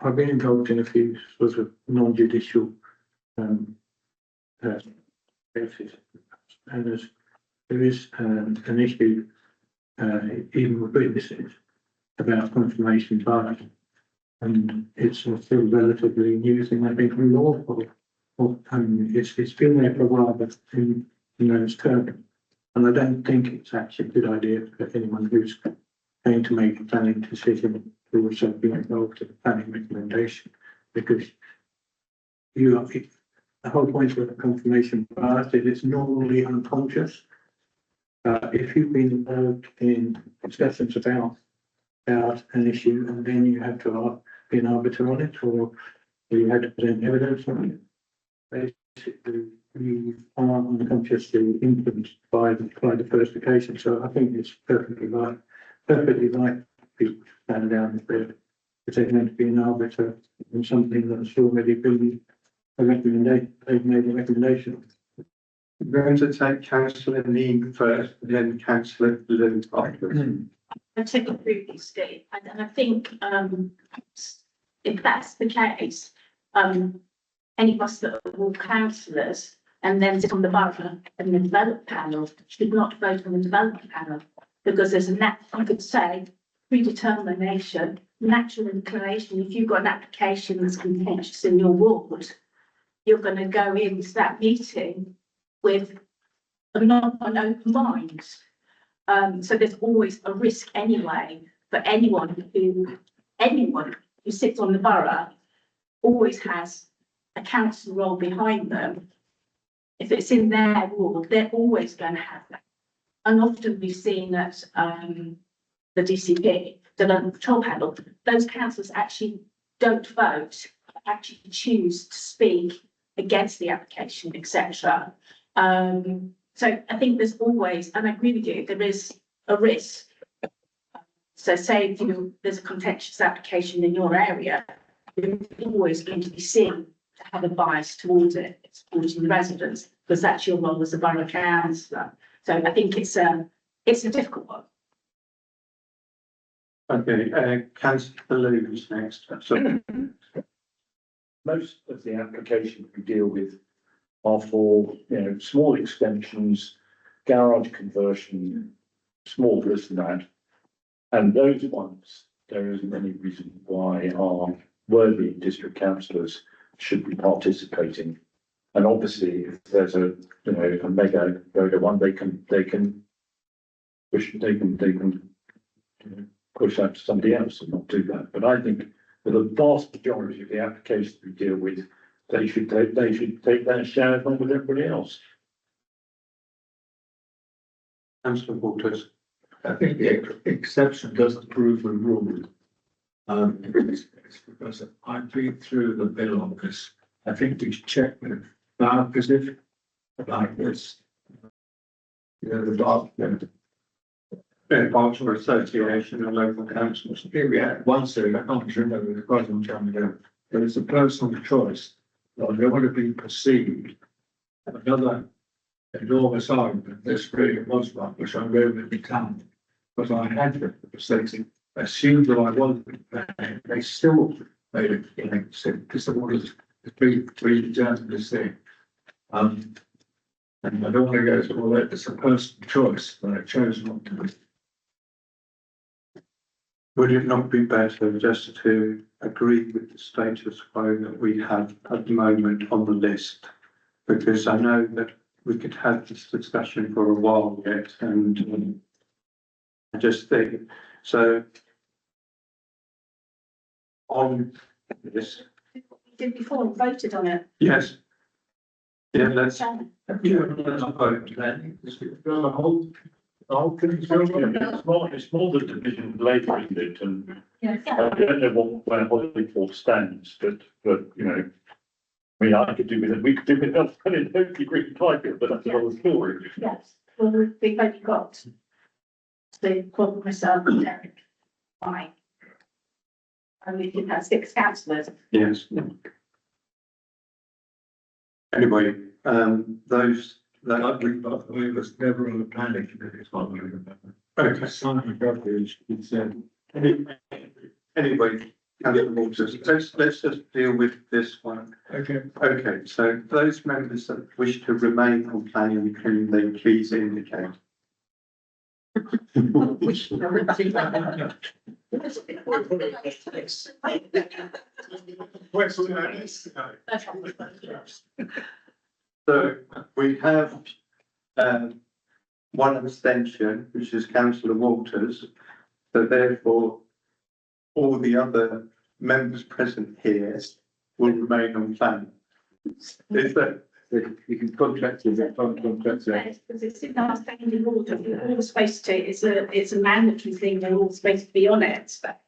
I've been involved in a few sort of non-judicial cases, and there is an issue even with witnesses about confirmation bias, and it's still relatively new thing. I think lawful. It's been there for a while, but it's turning, and I don't think it's actually a good idea for anyone who's going to make a planning decision to also be involved in a planning recommendation, because the whole point of a confirmation bias is it's normally unconscious. If you've been involved in discussions about an issue and then you have to be an arbiter on it, or you had to present evidence on it, basically you are unconsciously influenced by the first occasion. So I think it's perfectly right people stand down if they're going to be an arbiter in something that's already been a recommendation. They've made a recommendation. I'm going to take Councillor Neame first, and then Councillor Lynn afterwards. I totally agree with you, Steve, and I think if that's the case, any of us that are all councillors and then sit on the borough and the development panel should not vote on the development panel, because there's I could say predetermination, natural inclination. If you've got an application that's contentious in your ward, you're going to go into that meeting with an open mind. So there's always a risk anyway for anyone who sits on the borough always has a council role behind them. If it's in their ward, they're always going to have that. And often we've seen that the DCP, the local control panel, those councillors actually don't vote, actually choose to speak against the application, etc. So I think there's always, and I agree with you, there is a risk. So say there's a contentious application in your area, you're always going to be seen to have a bias towards it, supporting the residents, because that's your role as a borough councillor. So I think it's a difficult one. Okay, Councillor Lewis next. So, Most of the applications we deal with are for, small extensions, garage conversion, small this and that. And those ones, there isn't any reason why our worthy district councillors should be participating. And obviously, if there's a mega one, they can push that to somebody else and not do that. But I think for the vast majority of the applications we deal with, they should take their share on with everybody else. Councillor Waters. I think the exception doesn't prove the rule. It's because I've been through the bill office I think we should check with Bar Pacific about this. You know, the Bar, Berkshire Association of Local Councils. here we had one thing, I can't remember the quite a long time ago, but it's a personal choice. I don't want to be perceived. Another enormous argument, this really was one, which I rarely become. But I had to assume that I wasn't, they still made it, you know, said, this is predetermined this thing. And I don't want to go through all that, it's a personal choice, but I chose not to. Would it not be better just to agree with the status quo that we have at the moment on the list? Because I know that we could have this discussion for a while yet, and I just think, so on this, We did before and voted on it. yes. Yeah, let's, Chairman. let's vote then. The whole thing's it's more the division of labour, isn't it? And Yeah. I don't know where Holyford stands, but, you know, I mean, I could do with it, we could do with us, but in no degree type it, but that's another story. Yes, well, we've only got the club, myself and Derek. Fine. And we did have 6 councillors. Yes. Anyway, those, that, We was never on the planning committee, as far as I remember. okay. Simon Guthrie, he said, Anyway, Councillor Waters, let's just deal with this one. okay, Okay, so those members that wish to remain on planning, can they please indicate? So we have one abstention, which is Councillor Waters. So therefore, all the other members present here will remain on planning. Is that? You can contract it, Because it's in our standing order, we're all supposed to, it's a mandatory thing, we're all supposed to be on it, but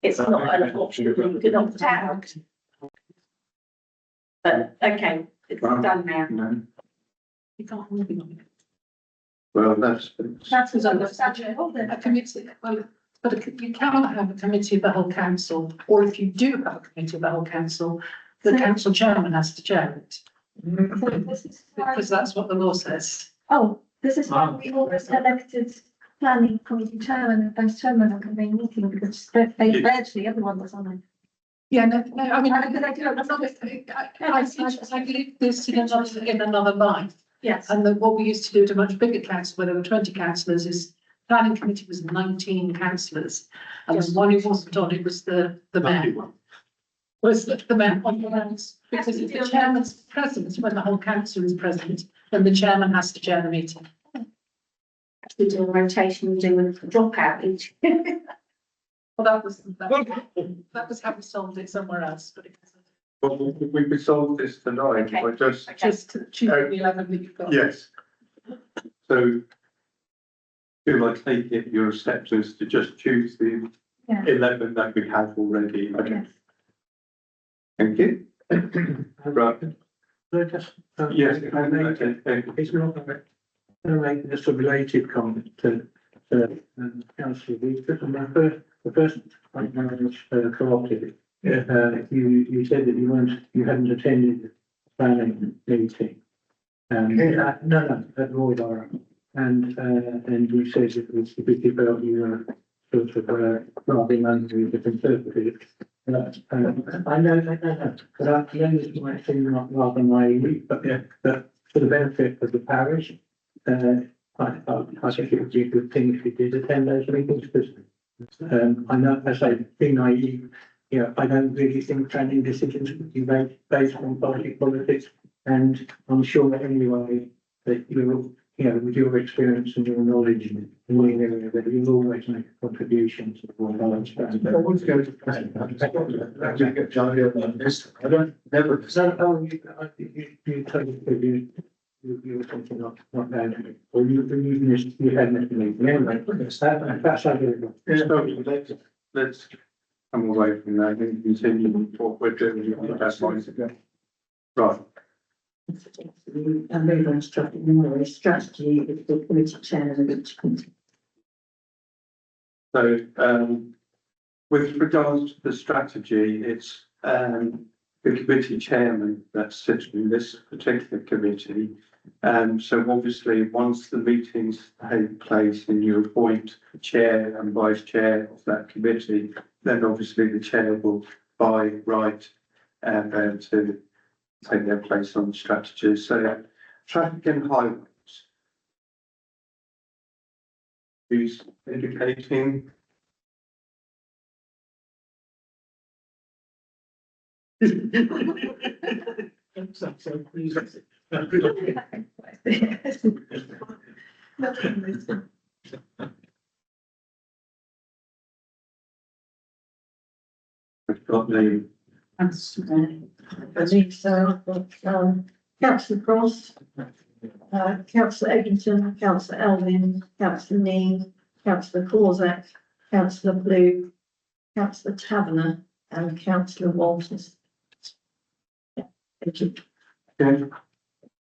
it's not an option, you can opt out. But, okay, it's done now. No. You can't all be on it. Well, that's. That's what's on the statute. A committee, well, but you cannot have a committee of the whole council, or if you do have a committee of the whole council, the So- council chairman has to chair it. So this is why, Because that's what the law says. oh, this is why we always elected planning committee chairman and vice chairman at the main meeting, because they virtually everyone was on it. Yeah, no, I mean, I believe this in another life. Yes, And what we used to do at a much bigger council, where there were 20 councillors, is planning committee was 19 councillors. And the one who wasn't on it was the mayor. Was the mayor on the rounds, because if the chairman's present, when the whole council is present, then the chairman has to chair the meeting. we do a rotation, we do a dropout each. Well, that was how we solved it somewhere else, but Well, we resolved this tonight, Okay. by just, Okay. just to choose the 11 that you've got. yes. So do I take it your acceptance to just choose the Yeah. 11 that we have already? Okay, Yes. thank you. Right, So just, yes, if I may, it's not, I make just a related comment to, Councillor Weaver. The first point I was co-opted. You said that you hadn't attended the planning meeting. No, at Roy Borough. And you said it was because you felt you were sort of, rather under the conservative. I know, but I know this might seem rather naive, but for the benefit of the parish, I think it would be a good thing if you did attend those meetings, because I know, as I say, being naive, I don't really think planning decisions would be made based on party politics, and I'm sure anyway that with your experience and your knowledge in the area, that you'll always make a contribution to the world. always go to planning. I don't get Johnny on this, I don't, never. You told me you were thinking not bad, or you hadn't actually, anyway, that's okay. so let's come away from that and continue with what we're doing. That's fine. Right, And move on to strategy is the committee chairs of each committee. so, with regards to the strategy, it's, the committee chairman that sits in this particular committee. So obviously, once the meetings take place and you appoint chair and vice chair of that committee, then obviously the chair will by right to take their place on the strategy. So traffic and highways. Who's indicating? We've got the, I think so. Councillor Cross, Councillor Eggington, Councillor Elvin, Councillor Neame, Councillor Corsack, Councillor Blue, Councillor Taverner, and Councillor Walters. Yeah, thank you. okay.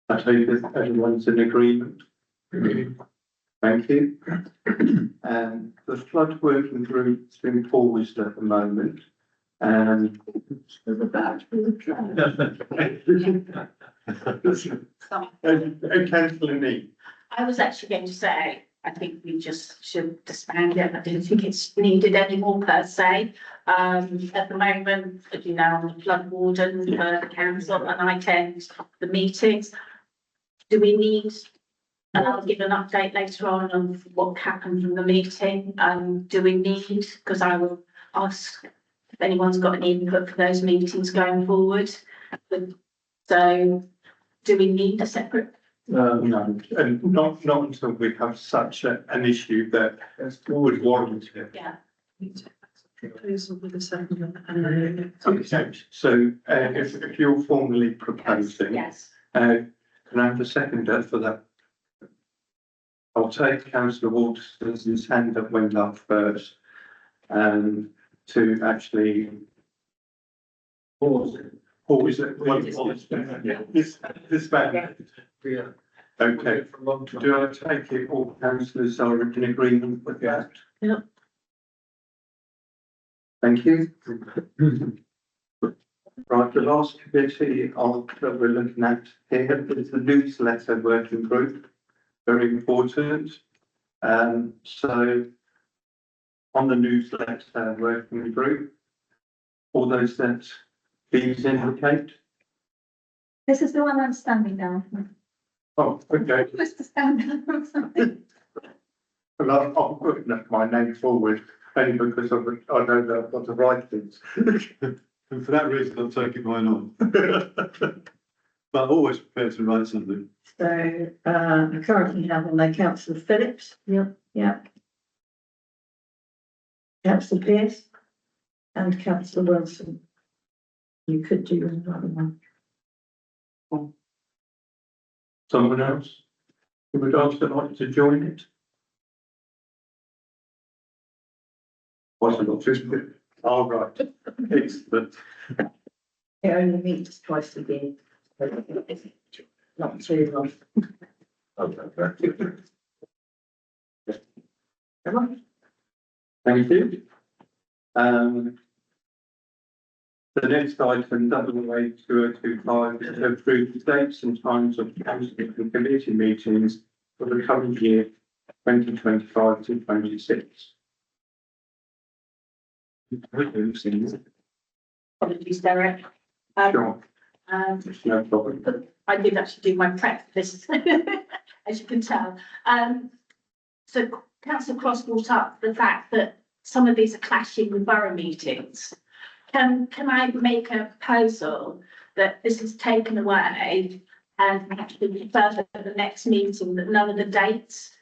I take it everyone's in agreement. Thank you. The flood working group's been paused at the moment. Councillor Neame. I was actually going to say, I think we just should disband it. I don't think it's needed anymore per se. At the moment, as you know, I'm the flood warden for the council and I attend the meetings. Do we need, and I'll give an update later on what happened from the meeting. Do we need, because I will ask if anyone's got any input for those meetings going forward. So do we need a separate? No, and not until we have such an issue that would warrant it. Yeah. Proposal with a second and Okay, so if you're formally proposing, Yes. can I have a seconder for that? I'll take councillor Walterson's hand that went up first, to actually pause it. Pause it. This man. Yeah. Okay, do I take it all councillors are in agreement with that? Yep. Thank you. Right, the last committee that we're looking at here is the newsletter working group. Very important. So on the newsletter working group, all those that please indicate. This is the one I'm standing down. Oh, okay. Just to stand down from something. Well, I'll put my name forward only because I know that I've got to write things. And for that reason, I'm taking mine on. But I'm always prepared to write something. So, I currently have on there Councillor Phillips. Yep. Yeah. Councillor Pearce and Councillor Wilson. You could do another one. Someone else who would also like to join it? Wasn't just, all right, excellent. It only meets twice a year. Not too long. Thank you. The next item, WA2025, is to approve the dates and times of council and committee meetings for the current year, 2025 to 26. Apologies, Derek. Sure, no problem. I did actually do my prep for this, as you can tell. So Councillor Cross brought up the fact that some of these are clashing with borough meetings. Can I make a proposal that this is taken away and actually further at the next meeting that none of the dates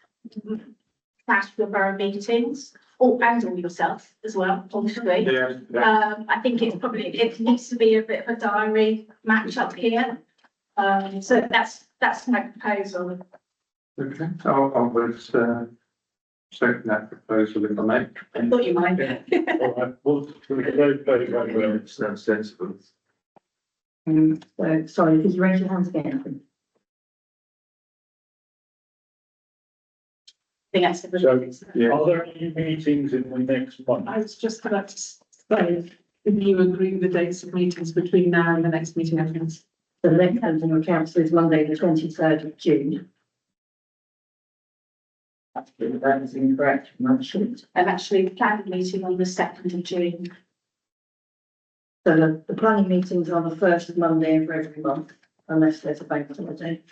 clash with borough meetings, or and all yourself as well, obviously. Yeah. I think it needs to be a bit of a diary match up here. So that's my proposal. Okay, I would second that proposal if I may. I thought you might. All right, well, very, very, very well, it sounds sensible. So, sorry, could you raise your hands again? I think that's So, the. are there any meetings in the next month? I was just about to say, if you agree the dates of meetings between now and the next meeting of council. The next meeting of council is Monday, the 23rd of June. That is incorrect, I'm not sure. I'm actually planning a meeting on the 2nd of June. So the planning meetings are the first Monday of every month, unless there's a bank holiday.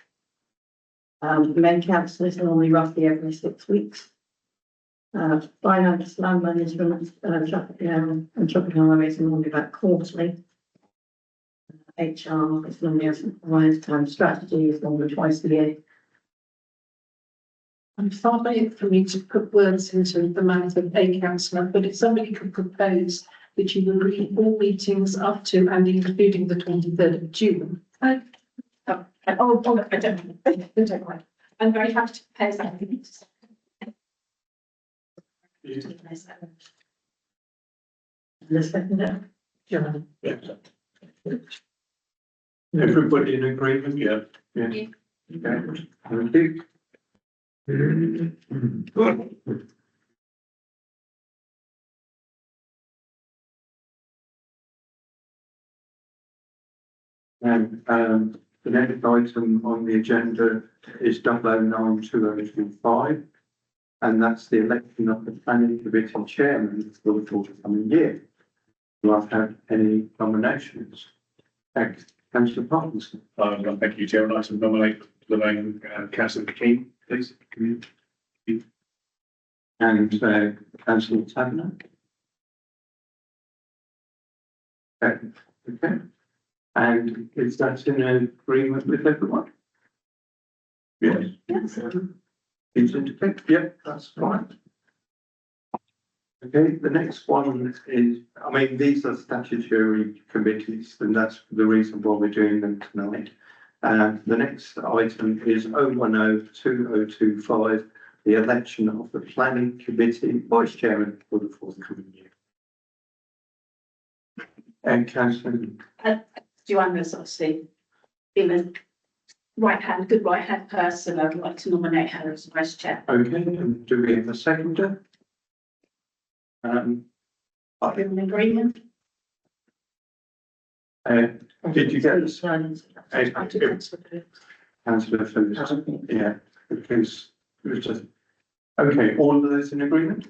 The main council is normally roughly every 6 weeks. Finance, land management, traffic and traffic highways are normally about quarterly. HR is normally as required, and strategy is normally twice a year. I'm far be it for me to put words into the mouth of a councillor, but if somebody could propose that you agree all meetings up to and including the 23rd of June. I don't mind. I'm very happy to propose that. The second, June. Everybody in agreement? Yeah. Yeah. Okay, thank you. And, the next item on the agenda is 009225. And that's the election of the planning committee chairman for the forthcoming year. Do I have any nominations? Thanks, councillor Parkinson. Thank you, Chair. I'd like to nominate Lorraine, councillor King, please. And councillor Taverner. Okay. And is that in agreement with everyone? Yes. Yes. Seems indicate, yeah, that's fine. Okay, the next one is, I mean, these are statutory committees, and that's the reason why we're doing them tonight. The next item is 0102025, the election of the planning committee vice chairman for the forthcoming year. And councillor, Joanna's obviously been a good right hand person. I'd like to nominate her as vice chair. okay, and do we have a seconder? Are you in agreement? Did you get this? I do councillor Pugh. Councillor Phillips, yeah, because it was just, okay, all of those in agreement?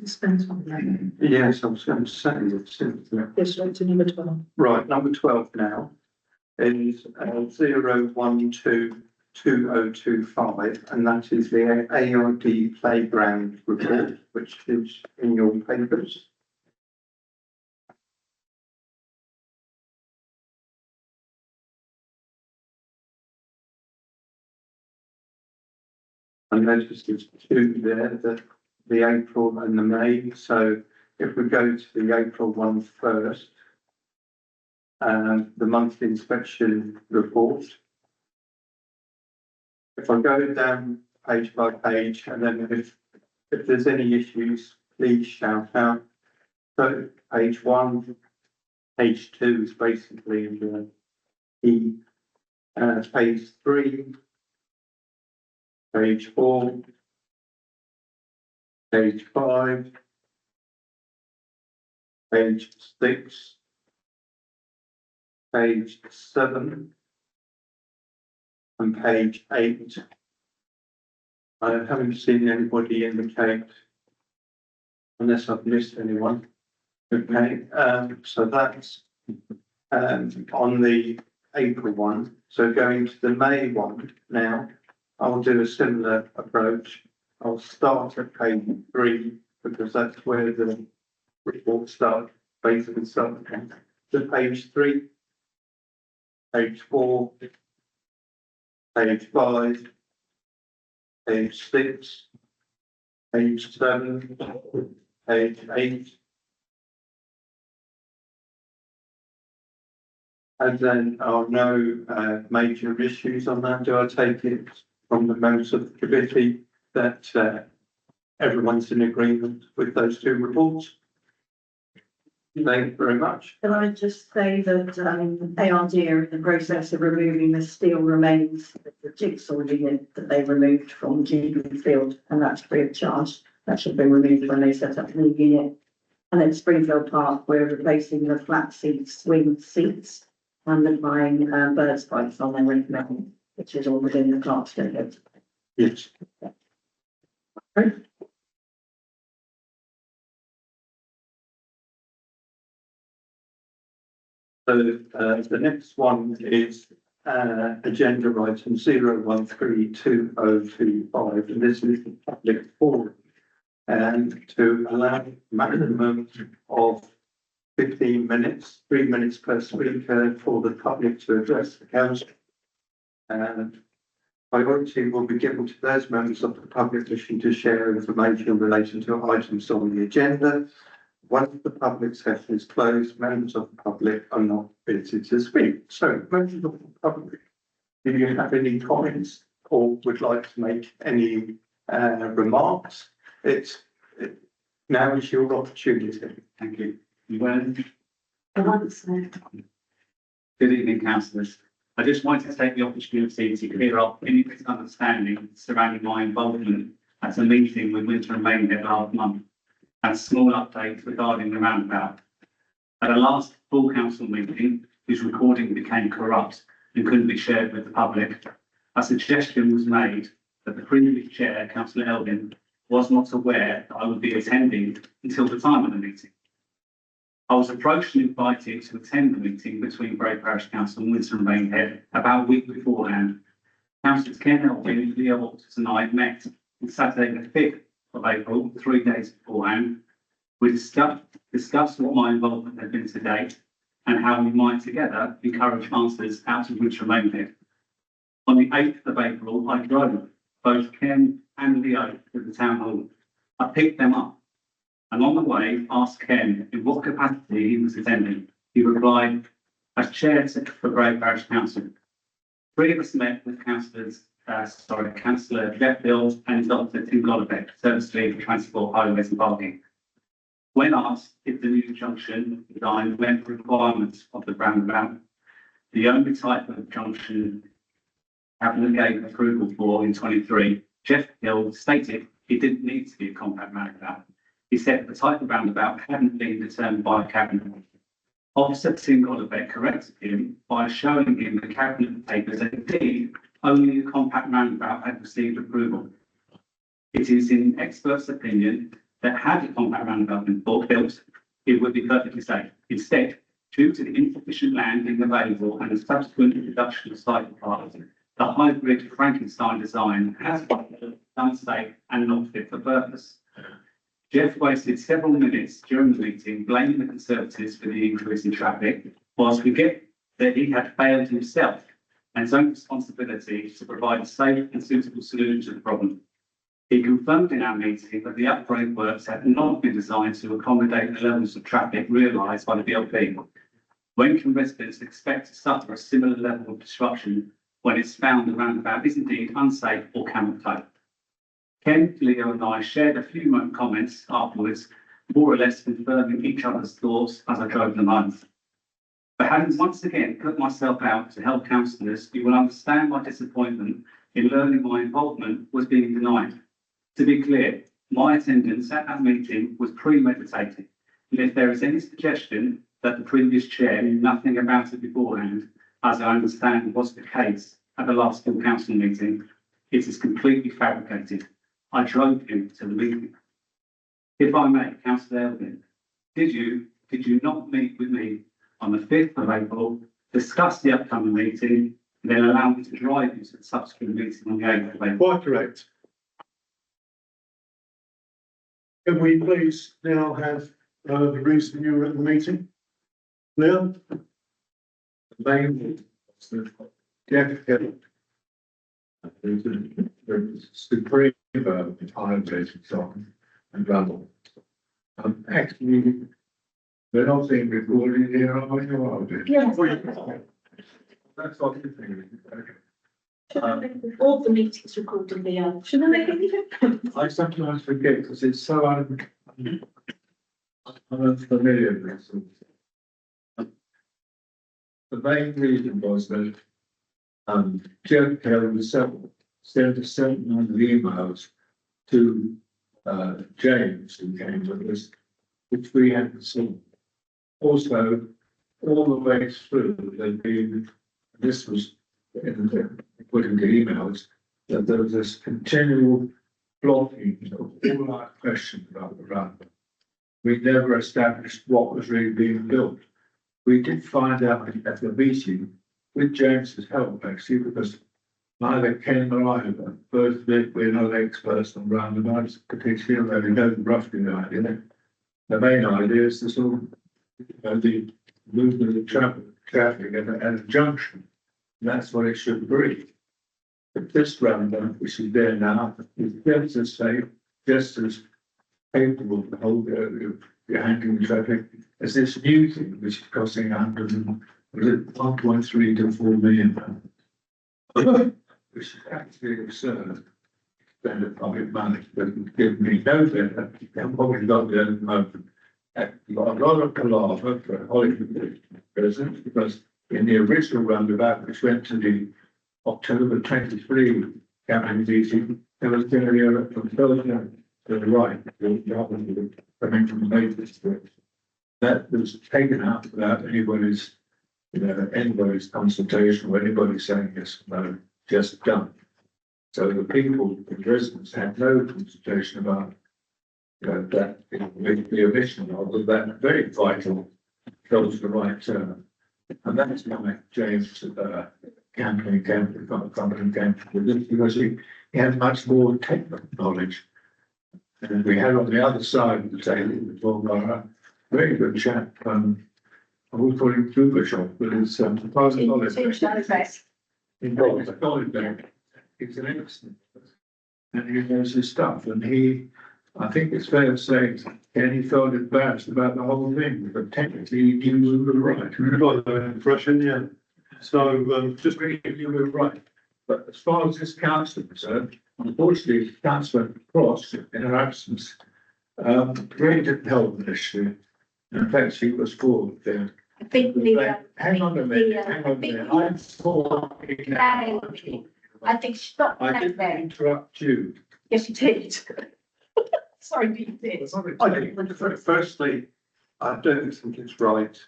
Spends one day. Yes, I was going to say it's, Yes, right to number 12. right, number 12 now is 0122025, and that is the ARD playground report, which is in your papers. I noticed there's two there, the April and the May. So if we go to the April one first, the monthly inspection report. If I go down page by page, and then if there's any issues, please shout out. So page one, page two is basically the page three, page four, page five, page six, page seven, and page 8. I haven't seen anybody indicate, unless I've missed anyone. Okay, so that's on the April one. So going to the May one now, I'll do a similar approach. I'll start at page 3 because that's where the report starts, basically starts. To page 3, page 4, page 5, page 6, page 7, page 8. And then are no major issues on that. Do I take it from the members of the committee that everyone's in agreement with those two reports. Thank you very much. Can I just say that ARD are in the process of removing the steel remains of the jigsaw unit that they removed from Jubilee Field, and that's free of charge. That should be removed when they set up the new unit. And then Springfield Park, we're replacing the flat seat swing seats and applying bird spikes on their recommend, which is all within the Clarkston. Yes. So the next one is agenda item 0132025, and this is the public forum. And to allow a maximum of 15 minutes, 3 minutes per speaker for the public to address the council. And priority will be given to those members of the public wishing to share information relating to items on the agenda. Once the public session is closed, members of the public are not permitted to speak. So, members of the public, do you have any comments or would like to make any remarks? Now is your opportunity. Thank you. Good evening, councillors. I just wanted to take the opportunity to clear up any misunderstanding surrounding my involvement at a meeting with Winter and Maidenhead last month, and small updates regarding the roundabout. At a last full council meeting, whose recording became corrupt and couldn't be shared with the public, a suggestion was made that the previous chair, Councillor Elgin, was not aware that I would be attending until the time of the meeting. I was approached and invited to attend the meeting between Bray Parish Council and Winter and Maidenhead about a week beforehand. Councillors Ken Elgin, Leo Walters and I met on Saturday the 5th of April, 3 days beforehand. We discussed what my involvement had been to date and how we might together encourage answers out of Winter and Maidenhead. On the 8th of April, I drove both Ken and Leo to the town hall. I picked them up and on the way asked Ken in what capacity he was attending. He replied, as chair for Bray Parish Council. Three of us met with Councillor Jeff Hill and Dr. Tim Golobeck, Service Lead for Transport, Highways and Parking. When asked if the new junction design met the requirements of the roundabout, the only type of junction Cabinet gave approval for in 23, Jeff Hill stated it didn't need to be a compact roundabout. He said the type of roundabout hadn't been determined by Cabinet. Officer Tim Golobeck corrected him by showing him the Cabinet papers that indeed only a compact roundabout had received approval. It is in experts' opinion that had a compact roundabout been built, it would be perfectly safe. Instead, due to the insufficient land being available and the subsequent introduction of cycle paths, the hybrid Frankenstein design has been unsafe and not fit for purpose. Jeff wasted several minutes during the meeting blaming the Conservatives for the increase in traffic, whilst we get that he had failed himself and his own responsibility to provide a safe and suitable solution to the problem. He confirmed in our meeting that the upgrade works had not been designed to accommodate the levels of traffic realised by the BLP. When can residents expect to suffer a similar level of disruption when it's found the roundabout is indeed unsafe or cannot cope? Ken, Leo and I shared a few comments afterwards, more or less confirming each other's thoughts as I drove them home. But having once again put myself out to help councillors, you will understand my disappointment in learning my involvement was being denied. To be clear, my attendance at that meeting was premeditated, and if there is any suggestion that the previous chair knew nothing about it beforehand, as I understand was the case at the last full council meeting, it is completely fabricated. I drove him to the meeting. If I may, Councillor Elgin, did you not meet with me on the 5th of April, discuss the upcoming meeting, and then allow me to drive you to the subsequent meeting on the 8th of April? Quite correct. Can we please now have the reason you were at the meeting? Leo? Supreme hybrid song and gravel. Actually, they're not being recorded here, are you? Yes. That's what you think. All the meetings recorded, Leo. Should I make it? I sometimes forget because it's so unfamiliar with it. The main reason was that, Joe Kelly sent a certain number of emails to, James, who came with us, which we hadn't seen. Also, all the way through, there'd been, this was put into emails, that there was this continual blocking of all our questions about the run. We never established what was really being built. We did find out at the meeting, with James's help actually, because neither Ken nor I both we're not experts on roundabouts, particularly we know roughly the idea. The main idea is the sort of, the movement of traffic at a junction. And that's what it should be. But this roundabout, which is there now, is just as safe, just as capable of holding handling the traffic as this new thing, which is costing 1.3 to 4 million, which is actually absurd. Spend of public money, but give me no better than what we've got there at the moment. You've got a lot of palaver for Hollywood present, because in the original roundabout, which went to the October 23 cabinet meeting, there was going to be a proposal to the right, coming from the major district. That was taken out without anybody's, anybody's consultation or anybody saying yes, no, just done. So the people, the residents had no consultation about, that the original of that very vital goes the right term. And that's why James Campbell came with this, because he had much more technical knowledge. And we had on the other side of the table with Paul Barra, very good chap. I would call him Goobershop, but it's private knowledge. He's an excellent person, and he knows his stuff. And I think it's fair to say, and he felt embarrassed about the whole thing, but technically he knew we were right. You got that impression, yeah. So, just Really, we were right. But as far as this council is concerned, unfortunately, Councillor Cross, in her absence, really didn't help initially. In fact, she was for there. I think Leo. Hang on a minute, hang on a minute. I'm talking now. I think stop I that didn't there. interrupt you. Yes, you did. Sorry, but you did. Firstly, I don't think it's right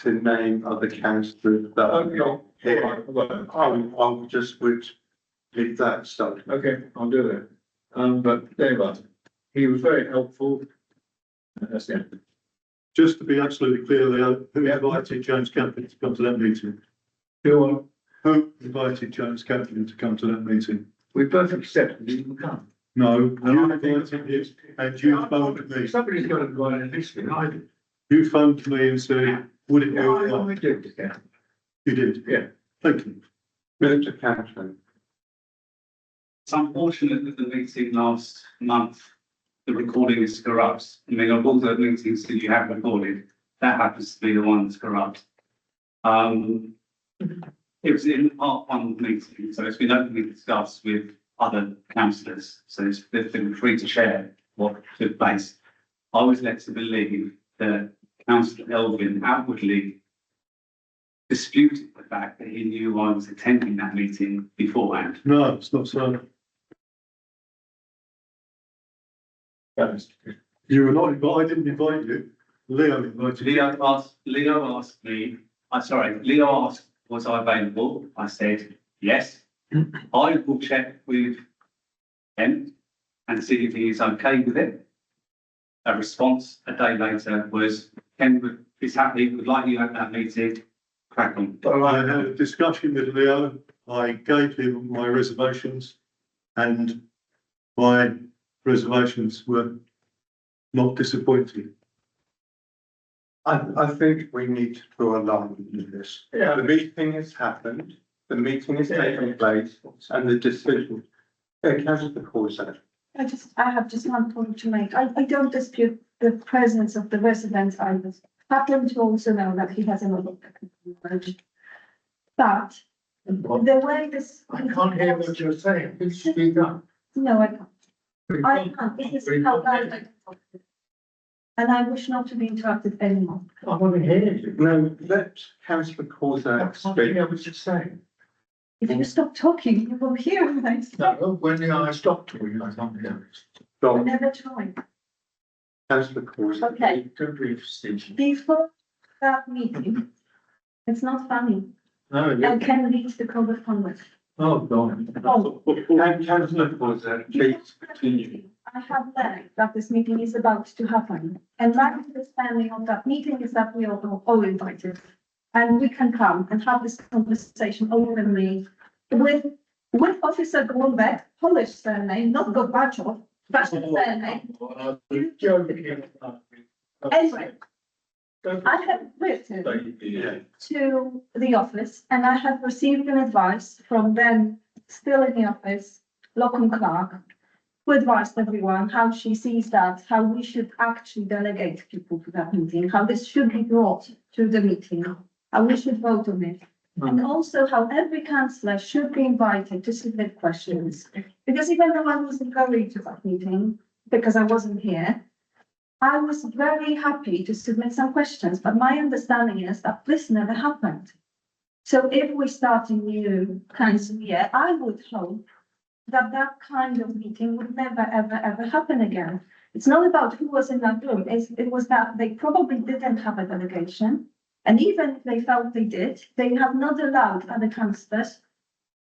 to name other councillors that are not here. I'll just would leave that stuff. Okay, I'll do that. But there you are. He was very helpful. That's it. just to be absolutely clear, Leo, who invited James Campbell to come to that meeting? Who invited James Campbell to come to that meeting? We both accepted he can come. No, you invited him and you phoned me. Somebody's got to invite him this week. I did. You phoned me and said, would it be all right? I did, yeah. You did? Yeah. Thank you. Mr. Councillor. It's unfortunate that the meeting last month, the recording is corrupt. I mean, of all the meetings that you have recorded, that happens to be the one that's corrupt. It was in part one meeting, so it's been openly discussed with other councillors. So they've been free to share what took place. I was led to believe that Councillor Elvin outwardly disputed the fact that he knew I was attending that meeting beforehand. No, it's not so. You were not invited, I didn't invite you. Leo invited you. Leo asked me, Leo asked, was I available? I said, yes. I will check with him and see if he is okay with it. A response a day later was, Ken is happy, would like you at that meeting, crack on. I had a discussion with Leo, I gave him my reservations and my reservations were not disappointing. I think we need to draw a line in this. Yeah. The meeting has happened, the meeting is taking place, and the decision. Councillor Corset. I have just one point to make. I don't dispute the presence of the residents. I happen to also know that he has a lot of technical knowledge. But The way this. I can't hear what you're saying. Please speak up. No, I can't. I can't. This is how loud I talk. And I wish not to be interrupted anymore. I want to hear you. No, let councillor Corsack I can't speak. hear what you're saying. If you stop talking, you will hear what I say. No, when I stop talking, I can't hear it. I Stop, never tried. councillor Corsack. Okay, Don't be facetious. before that meeting, it's not funny. No, I can lead the code of conduct. oh, God. Oh, Councillor Corsack, please continue. I have learned that this meeting is about to happen. And my understanding of that meeting is that we are all invited. And we can come and have this conversation openly with Officer Goldbeck, Polish surname, not Gorbachev, Russian surname. Anyway, I have written to the office and I have received an advice from them still in the office, Locum Clark, who advised everyone how she sees that, how we should actually delegate people to that meeting, how this should be brought to the meeting, how we should vote on it. And also how every councillor should be invited to submit questions. Because even though I wasn't going to that meeting, because I wasn't here, I was very happy to submit some questions, but my understanding is that this never happened. So if we start a new council year, I would hope that that kind of meeting would never, ever, ever happen again. It's not about who was in that room. It was that they probably didn't have a delegation. And even if they felt they did, they have not allowed other councillors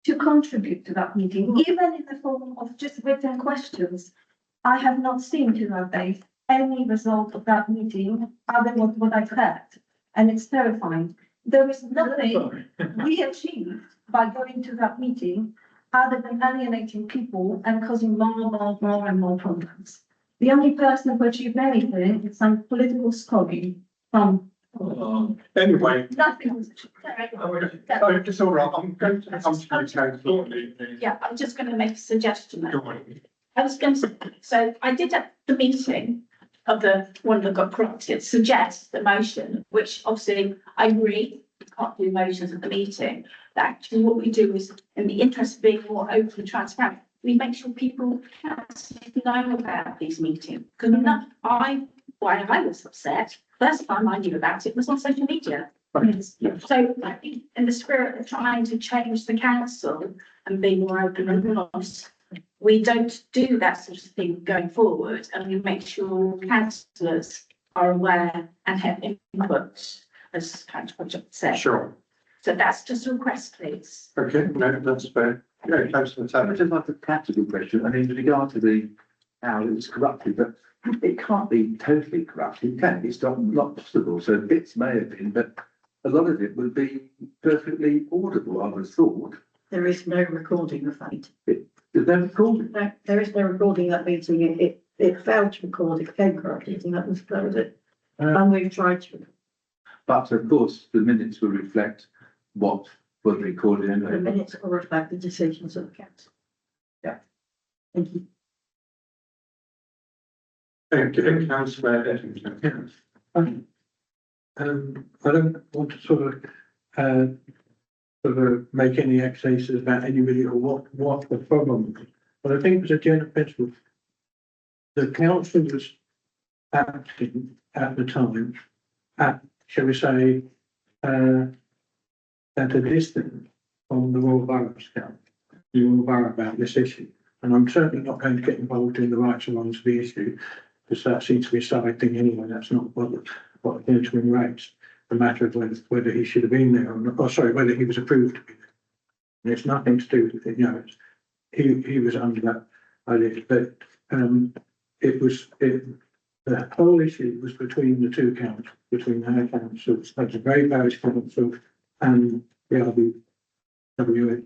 to contribute to that meeting, even in the form of just written questions. I have not seen to that date any result of that meeting other than what I've heard. And it's terrifying. There is nothing we achieved by going to that meeting other than alienating people and causing more and more problems. The only person who achieved anything is some political scolding from. Anyway, Nothing was achieved. it's all right, I'm going to come to you, councillor. yeah, I'm just going to make a suggestion there. I was going to say, so I did at the meeting of the one that got corrupted, suggest the motion, which obviously I agree, we can't do motions at the meeting. That actually what we do is, in the interest of being more open and transparent, we make sure people know about these meetings. Because why I was upset, first time I knew about it was on social media. So I think in the spirit of trying to change the council and be more open and honest, we don't do that sort of thing going forward, and we make sure councillors are aware and have input, as Councillor Project said. Sure. So that's just a request, please. Okay, no, that's fair. Yeah, councillor I Taylor. just like a practical question. I mean, with regard to the, how it was corrupted, but it can't be totally corrupted, can it? It's not possible. So bits may have been, but a lot of it would be perfectly audible, I would have thought. There is no recording of that. Did they record it? No, there is no recording of that meeting. It failed to record, it came corrupted, and that was it. And we've tried to. But of course, the minutes will reflect what was recorded The anyway. minutes will reflect the decisions of the council. Yeah. Thank you. Thank you, councillor Eddington. I don't want to sort of make any accusations about anybody or what the problem is. But I think as a general principle, the council was acting at the time at, shall we say, at a distance from the Royal Borough's council, the Royal Borough about this issue. And I'm certainly not going to get involved in the rights and wrongs of the issue, because that seems to be a side thing anyway. That's not what the gentleman raised. The matter of whether he should have been there or not, or sorry, whether he was approved to be there. And it's nothing to do with it, you know, he was under that idea, but the whole issue was between the two councils, between our councils, that's the Bray Parish Council and the RBWA.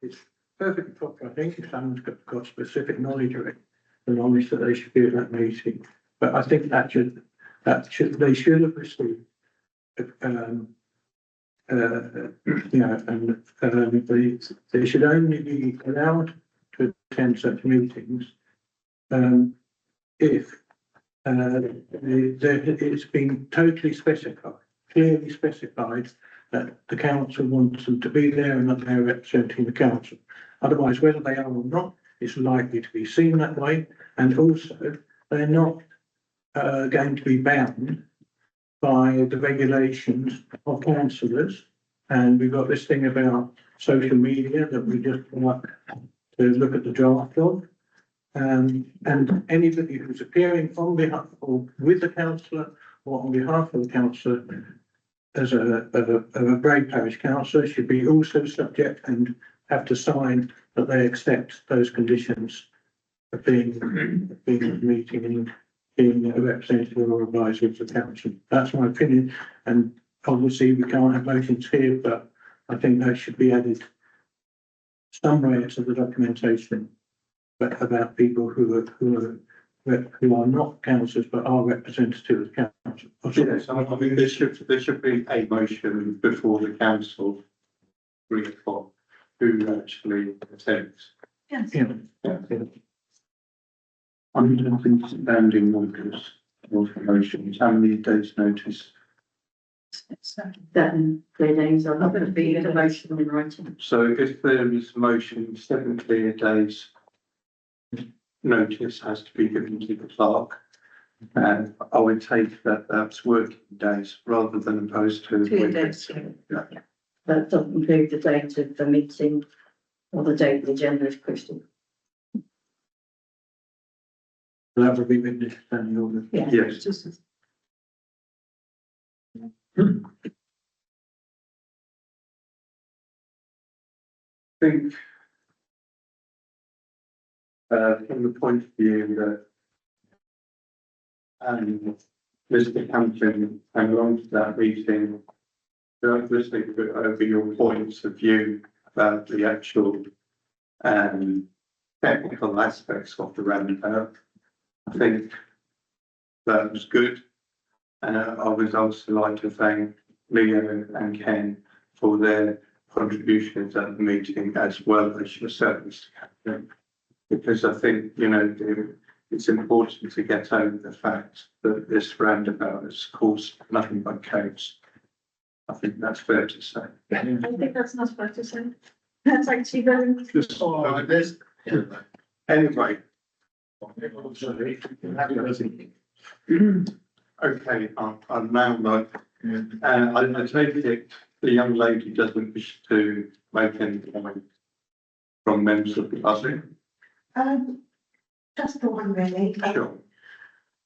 It's perfectly proper, I think, if someone's got specific knowledge of it, the knowledge that they should be at that meeting. But I think they should have received, they should only be allowed to attend such meetings if it's been totally specified, clearly specified, that the council wants them to be there and that they're representing the council. Otherwise, whether they are or not, it's likely to be seen that way. And also, they're not going to be bound by the regulations of councillors. And we've got this thing about social media that we just want to look at the draft of. And anybody who's appearing on behalf or with the councillor or on behalf of the councillor as a Bray Parish councillor should be also subject and have to sign that they accept those conditions of being at the meeting and being a representative or advisor of the council. That's my opinion. And obviously we can't have motions here, but I think they should be added somewhere to the documentation, but about people who are not councillors but are representative of the council. Yes, I mean, there should be a motion before the council brief on who actually attends. Yes. Yeah. I'm nothing standing notice of motions. How many days notice? Then 3 days, I'm not going to be in a motion in writing. So if there is a motion, 7 clear days notice has to be given to the clerk. And I would take that that's working days rather than opposed to. 2 days, Yeah. that doesn't include the date of the meeting or the date the agenda is posted. That would be witnessed standing order. Yeah. Yes. I think from the point of view that Mr. Hampton came along to that meeting, listening over your points of view about the actual technical aspects of the roundabout. I think that was good. I would also like to thank Leo and Ken for their contributions at the meeting as well as yourself, Mr. Captain. Because I think, it's important to get over the fact that this roundabout has caused nothing but chaos. I think that's fair to say. I think that's not fair to say. That's actually very. Anyway. Okay, I'm now like, I take it the young lady doesn't wish to make any comment from members of the public. Just the one really. Sure.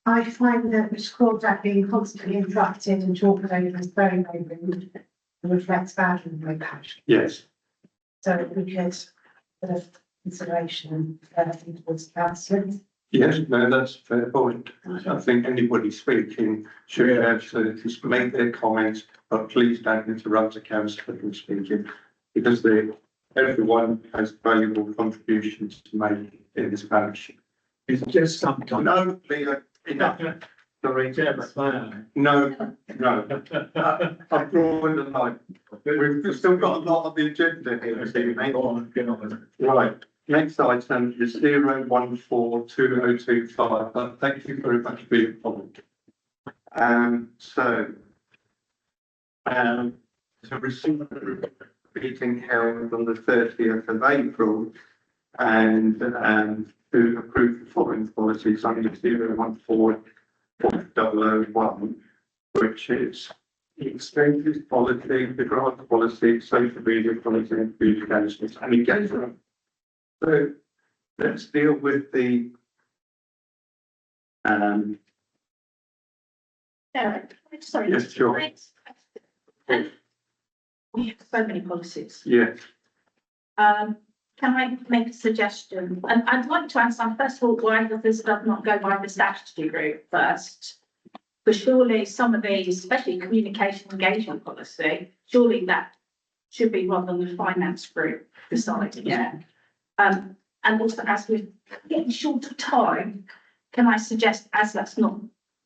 I find that Ms. Crawdad being constantly interrupted and talking over is very, very rude and reflects badly on my passion. Yes. So we could bit of consideration towards councillors. Yes, no, that's a fair point. I think anybody speaking should be able to make their comments, but please don't interrupt the councillor from speaking because everyone has valuable contributions to make in this parish. It's just sometimes. No, Leo, enough. Sorry. No. I've drawn the line. We've still got a lot on the agenda here this evening. Right. Next item is 0142025. Thank you very much for your comment. So receive the meeting held on the 30th of April and to approve the following policies under 014.001, which is the expenses policy, the grant policy, social media policy, and communications and engagement. So let's deal with the Sorry. Yes, sure. We have so many policies. yes, Can I make a suggestion? And I'd like to understand, first of all, why this does not go by the statutory route first. But surely some of these, especially communication engagement policy, surely that should be rather than the finance group deciding it. And also, as we're getting short of time, can I suggest, as that's not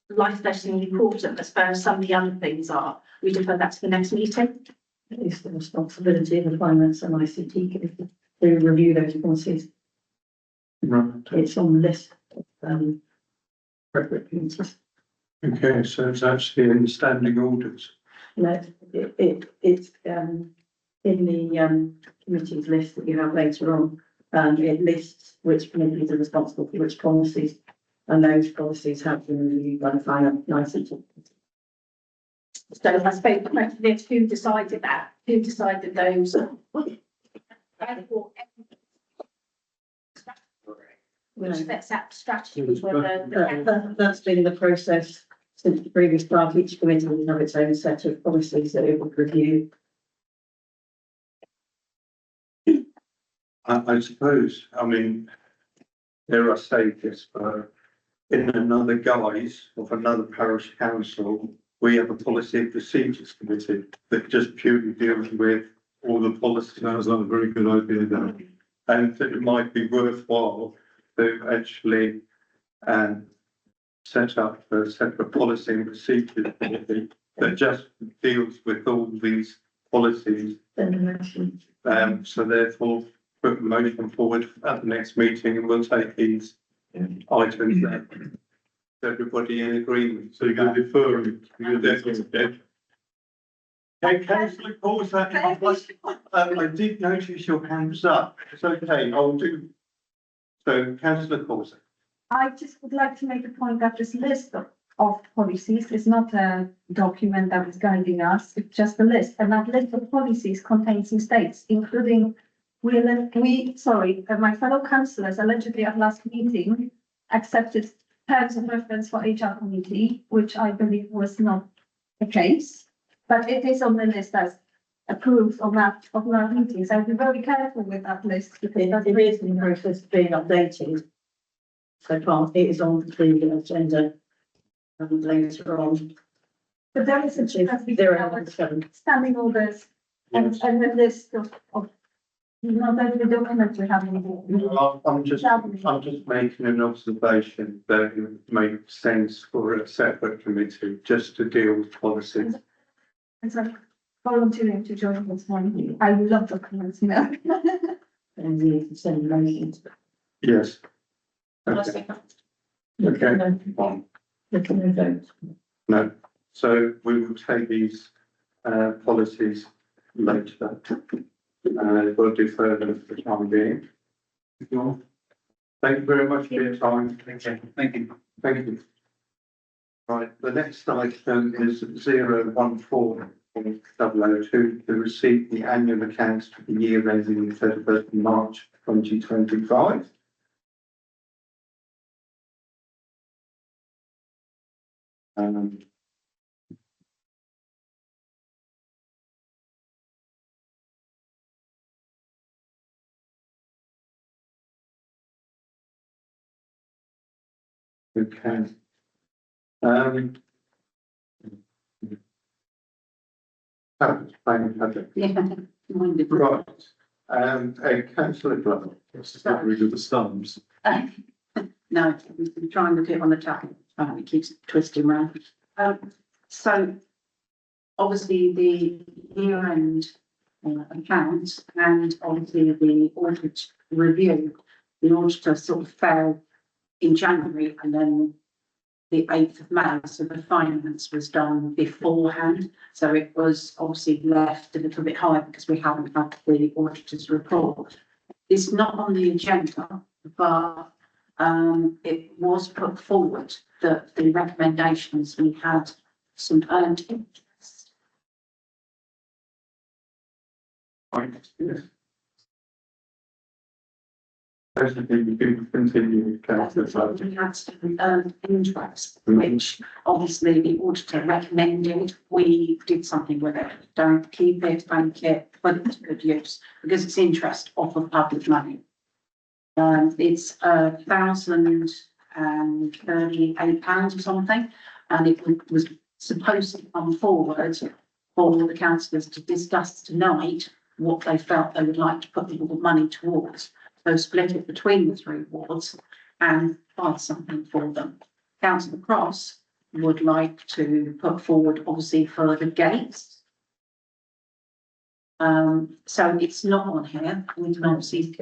life-threatening important as far as some of the other things are, we defer that to the next meeting? It's the responsibility of the finance and ICT committee to review those policies. right. It's on the list of appropriate committees. Okay, so it's actually in the standing orders. No, it's, in the, committees list that you have later on. It lists which committees are responsible for which policies, and those policies have been reviewed by the finance licensing. So I suppose the question is, who decided that? Who decided those? Which sets out strategies, whether That's been the process since the previous part. Each committee will have its own set of policies that it would review. I suppose, I mean, there are stages for, in another guise of another parish council, we have a policy and procedures committee that just purely deals with all the policies. Sounds like a very good idea, Dan. And it might be worthwhile to actually set up a separate policy and procedures committee that just deals with all these policies. So therefore, put a motion forward at the next meeting and we'll take these items there. Everybody in agreement. So you're going to defer it. You're definitely. Okay, councillor Paul's that. I did notice your hands up. It's okay, I'll do. So councillor Paul's. I just would like to make a point that this list of policies is not a document that is guiding us, it's just a list. And that list of policies contains mistakes, including my fellow councillors allegedly at last meeting accepted terms of reference for HR committee, which I believe was not the case. But it is on the list as approved of our meetings. I'll be very careful with that list because It is in the process of being updated. So far, it is on the agenda and later on. but there is a standing orders and the list of not only the documents we have in the. I'm just making an observation that it would make sense for a separate committee just to deal with policies. It's like volunteering to join this one. I love documents, you know. And the consent motions. Yes. Okay. Okay. Fine. No, so we will take these policies later. We'll do further for the time being. Thank you very much for your time. Thank you. Thank you. Thank you. Right, the next item is 014/002 to receive the annual accounts for the year ending 31st of March 2025. Okay. Right, councillor Glover. It's not really the sums. No, I'm trying to get on the tablet, it keeps twisting around. So obviously the year-end accounts and obviously the audit review, the auditor sort of fell in January and then the 8th of May, so the finance was done beforehand. So it was obviously left a little bit high because we haven't had the auditor's report. It's not on the agenda, but it was put forward that the recommendations we had some earned interest. Yes. Basically, we can continue with councillor Glover. We had some earned interest, which obviously the auditor recommended we did something with it. Don't keep it, bank it, put it to good use because it's interest off of public money. It's £1,038 or something, and it was supposed to come forward for the councillors to discuss tonight what they felt they would like to put the money towards. So split it between the three wards and buy something for them. Councillor Cross would like to put forward obviously further gates. So it's not on here. We can obviously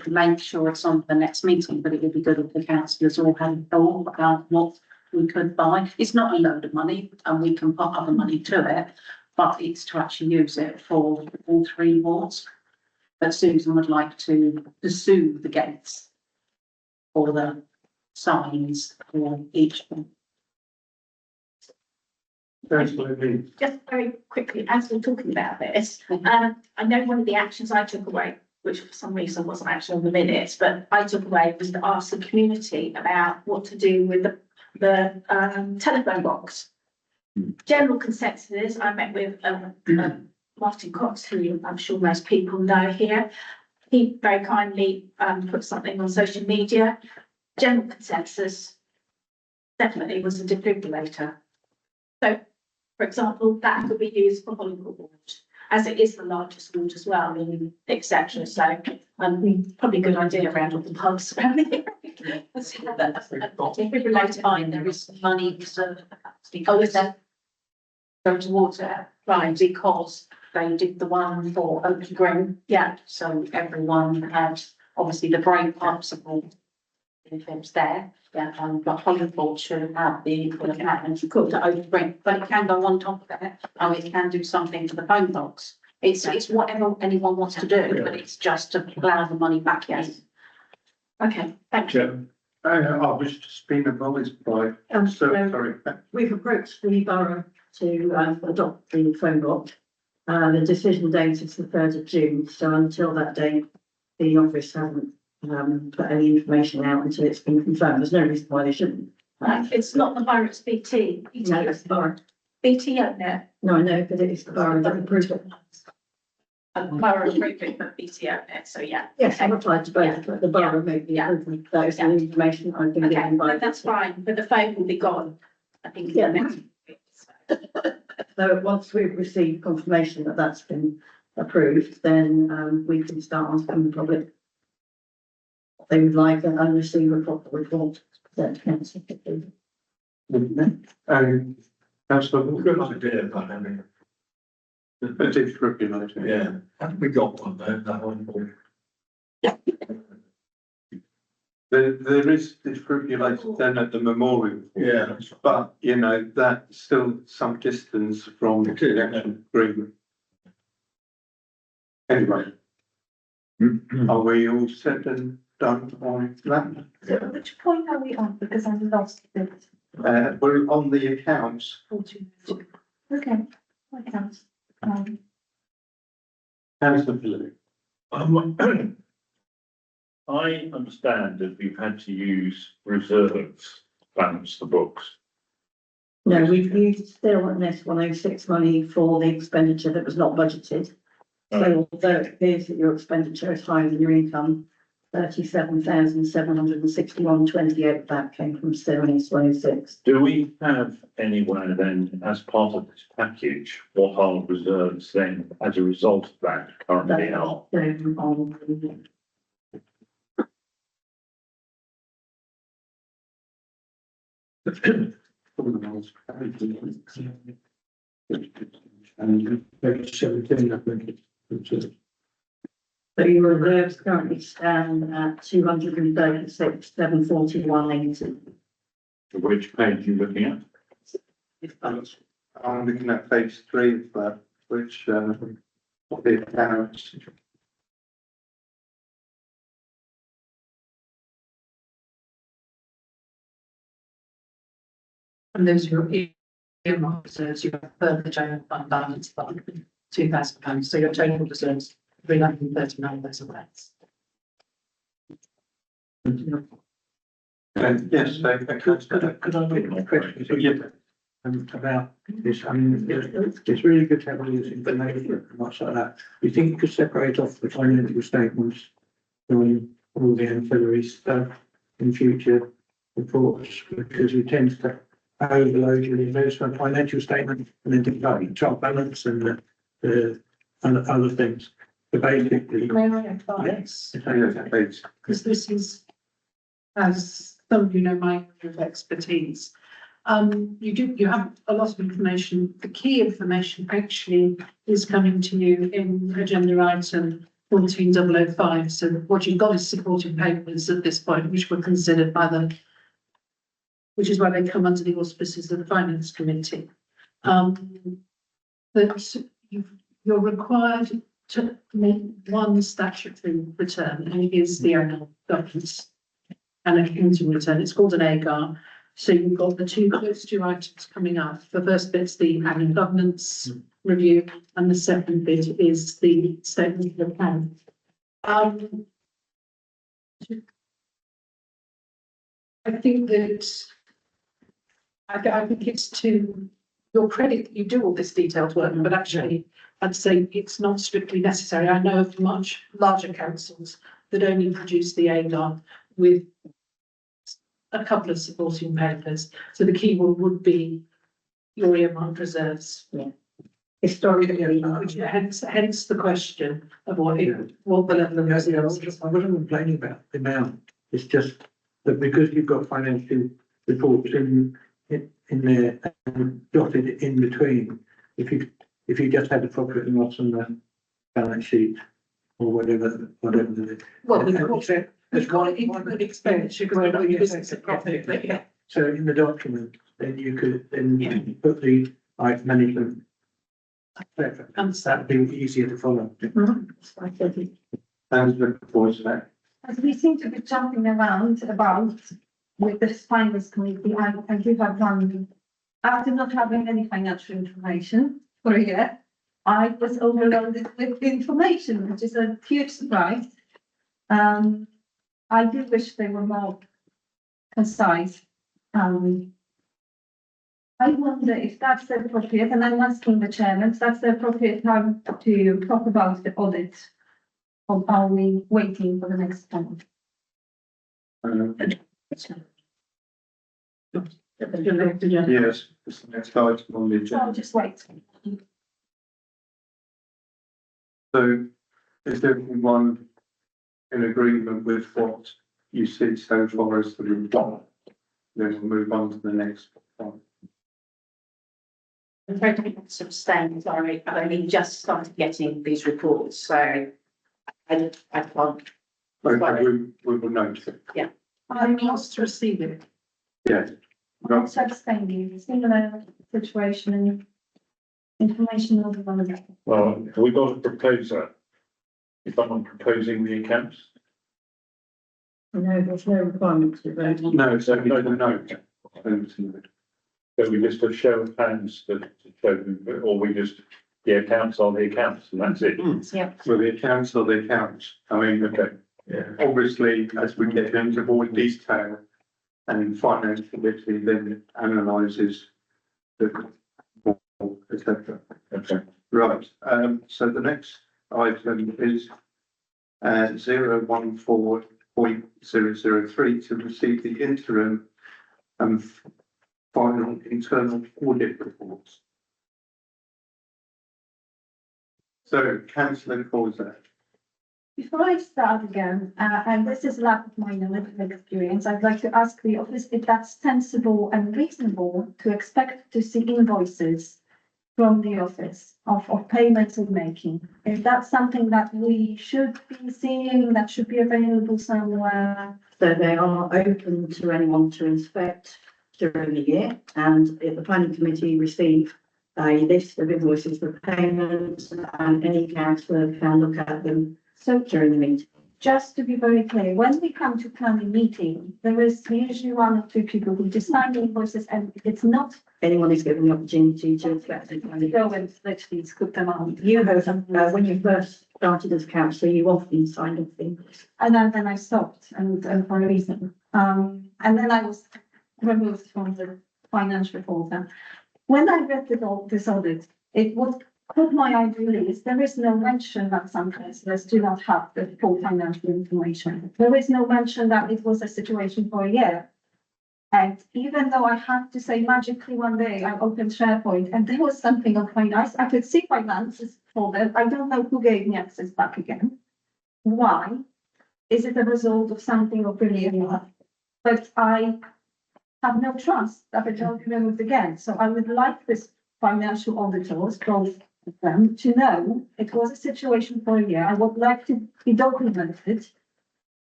make sure it's on the next meeting, but it would be good if the councillors all had a thought about what we could buy. It's not a load of money and we can put other money to it, but it's to actually use it for all three wards. But Susan would like to pursue the gates or the signs for each one. Just very quickly, as we're talking about this, I know one of the actions I took away, which for some reason wasn't actually on the minutes, but I took away was to ask the community about what to do with the telephone box. General consensus, I met with Martin Cox, who I'm sure most people know here. He very kindly put something on social media. General consensus definitely was a defibrillator. So, for example, that could be used for Hollywood Ward, as it is the largest ward as well, and etc. So, probably a good idea around all the pubs around here. Let's have a defibrillator. Fine, there is money reserved. Oh, is there? Go towards it, right, because they did the one for Oak Green. Yeah. So everyone had, obviously the Bray Parish support infants there. Yeah, but Hollywood should have the equipment called to Oak Green, but it can go on top of it, or it can do something to the phone box. It's whatever anyone wants to do, but it's just to plough the money back in. Okay, thank you. I was just being advised by, sorry. We've approached the borough to adopt the phone box. The decision date is the 3rd of June, so until that date, the office hasn't put any information out until it's been confirmed. There's no reason why they shouldn't. It's not the borough, it's BT. No, it's the borough. BT own it. No, I know, but it is the borough that approved it. Borough approved it, but BT own it, so yeah. Yes, I've applied to both, but the borough made the improvement. That is the information I've been Okay, given by. but that's fine, but the phone will be gone, I think. Yeah. Next week, so. So once we've received confirmation that that's been approved, then we can start asking the public what they would like and receive a proper report. That council. Councillor, Good idea, but I mean, a defibrillator. yeah, haven't we got one though, that one? There is defibrillator then at the memorial. Yeah. But, you know, that's still some distance from the actual green. Anyway, are we all set and done on that? So which point are we on? Because I lost it. We're on the accounts. Okay. Accounts. Councillor Blue. I understand that we've had to use reserves to balance the books. No, we've used still on this 106 money for the expenditure that was not budgeted. So although it appears that your expenditure is higher than your income, 37,761.28 that came from still in 106. Do we have anywhere then, as part of this package, what our reserves then, as a result of that, currently are? Page 17, I think it's. So your reserves currently stand at 236,741.80. Which page are you looking at? I'm looking at page 3 of that, which, the accounts. And those are your earmark reserves, you have further general fund balance fund, £2,000, so your total reserves, 339,000 less. Yes, Could I make a question? About this, I mean, it's really good to have all this information and much like that. You think you could separate off the financial statements from all the ancillary stuff in future reports, because we tend to overload your investment financial statement and then think about the top balance and the other things. So basically, May I advise, page. because this is, as some of you know, my area of expertise. You have a lot of information. The key information actually is coming to you in agenda item 14005. So what you've got is supporting papers at this point, which were considered by the which is why they come under the auspices of the Finance Committee. That you're required to make one statutory return, and it is the annual governance and accounting return. It's called an AGAR. So you've got those two items coming up. The first bit's the annual governance review, and the second bit is the statement of account. I think that I think it's to your credit that you do all this detailed work, but actually I'd say it's not strictly necessary. I know of much larger councils that only produce the AGAR with a couple of supporting papers. So the key one would be your earmarked reserves. Historically, Which hence the question of what the level of reserves is. I wasn't complaining about the amount, it's just that because you've got financial reports in there and dotted in between, if you just had a profit and loss on the balance sheet or whatever. Well, we call it income expenditure because we're not business at profit, but yeah. So in the document, then you could then put the management. That'd be easier to follow. Management voice back. As we seem to be jumping around about with this finance committee, I do have one. After not having any financial information for a year, I was overloaded with information, which is a huge surprise. I do wish they were more concise. I wonder if that's the appropriate, and I'm asking the chairman, if that's the appropriate time to talk about the audit. Or are we waiting for the next time? Yes, it's the next item on the So I'll agenda. just wait. So is everyone in agreement with what you see so far as the report? Then we'll move on to the next one. I'm afraid I have to abstain, sorry, I've only just started getting these reports, so I can't. Okay, we will note it. I'm asked to receive it. Yes. I'm also abstaining, similar situation and information over one of them. Well, have we got a proposer? Is someone proposing the accounts? no, there's no requirement to vote on. No, so no, the note. So we just a show of hands to show them, or we just, the accounts are the accounts and that's it? Yeah. Well, the accounts are the accounts. I mean, Okay. obviously, as we get into more detail and finance committee then analyses the, et cetera. Okay. Right, so the next item is 014.003 to receive the interim and final internal audit reports. So, councillor Corser. Before I start again, and this is lack of my knowledge and experience, I'd like to ask the office if that's sensible and reasonable to expect to see invoices from the office of payments we're making. Is that something that we should be seeing, that should be available somewhere? So they are open to anyone to inspect during the year, and if the planning committee receive a list of invoices for payments, and any councillor can look at them during the meeting. Just to be very clear, when we come to planning meeting, there is usually one or two people who just sign the invoices, and it's not Anyone is given the opportunity to inspect it. to go and literally scoop them out. You have, when you first started as councillor, you often signed off things. And then I stopped and for a reason. And then I was removed from the financial reporter. When I read this audit, it what caught my eye really is there is no mention that some councillors do not have the full financial information. There is no mention that it was a situation for a year. And even though I have to say magically one day I opened SharePoint and there was something on finance, I could see finances folder. I don't know who gave me access back again. Why? Is it a result of something of brilliant? But I have no trust that it will be removed again. So I would like this financial auditors, both of them, to know it was a situation for a year. I would like to be documented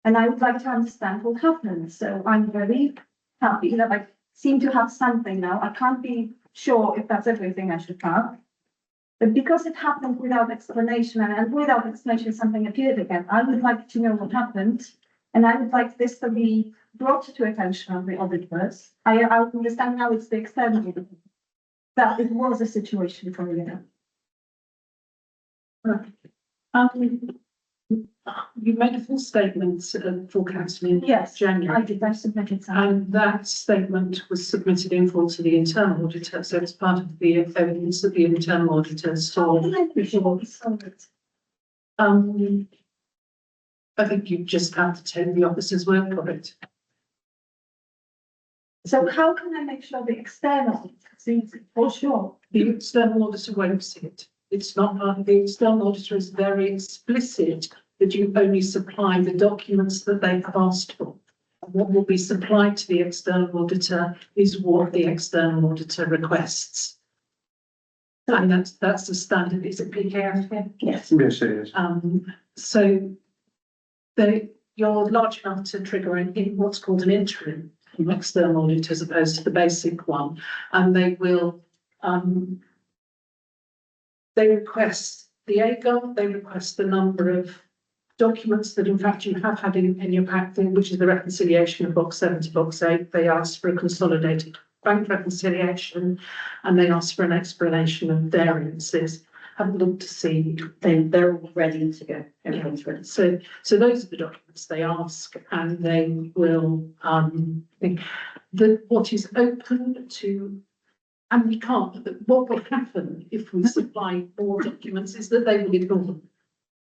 and I would like to understand what happened. So I'm very happy that I seem to have something now. I can't be sure if that's everything I should have. But because it happened without explanation and without explanation, something appeared again, I would like to know what happened. And I would like this to be brought to attention of the auditors. I understand now it's the external auditor, that it was a situation for you. You made a full statement for council in Yes, January. I did, I submitted some. And that statement was submitted in full to the internal auditor, so it's part of the evidence that the internal auditor saw before. I think you just have to take the officer's word for it. So how can I make sure the external sees it for sure? The external auditor won't see it. It's not part of the external auditor is very explicit that you only supply the documents that they've asked for. And what will be supplied to the external auditor is what the external auditor requests. And that's the standard. Is it PKF? Yes. Yes, it is. So you're large enough to trigger in what's called an interim external audit as opposed to the basic one, and they will they request the AGOL, they request the number of documents that in fact you have had in your pack, which is the reconciliation of box 7 to box 8. They ask for a consolidated bank reconciliation and they ask for an explanation of variances. Have a look to see They're all ready to go. Everyone's ready. so those are the documents they ask, and they will think that what is open to, and we can't, but what will happen if we supply more documents is that they will ignore them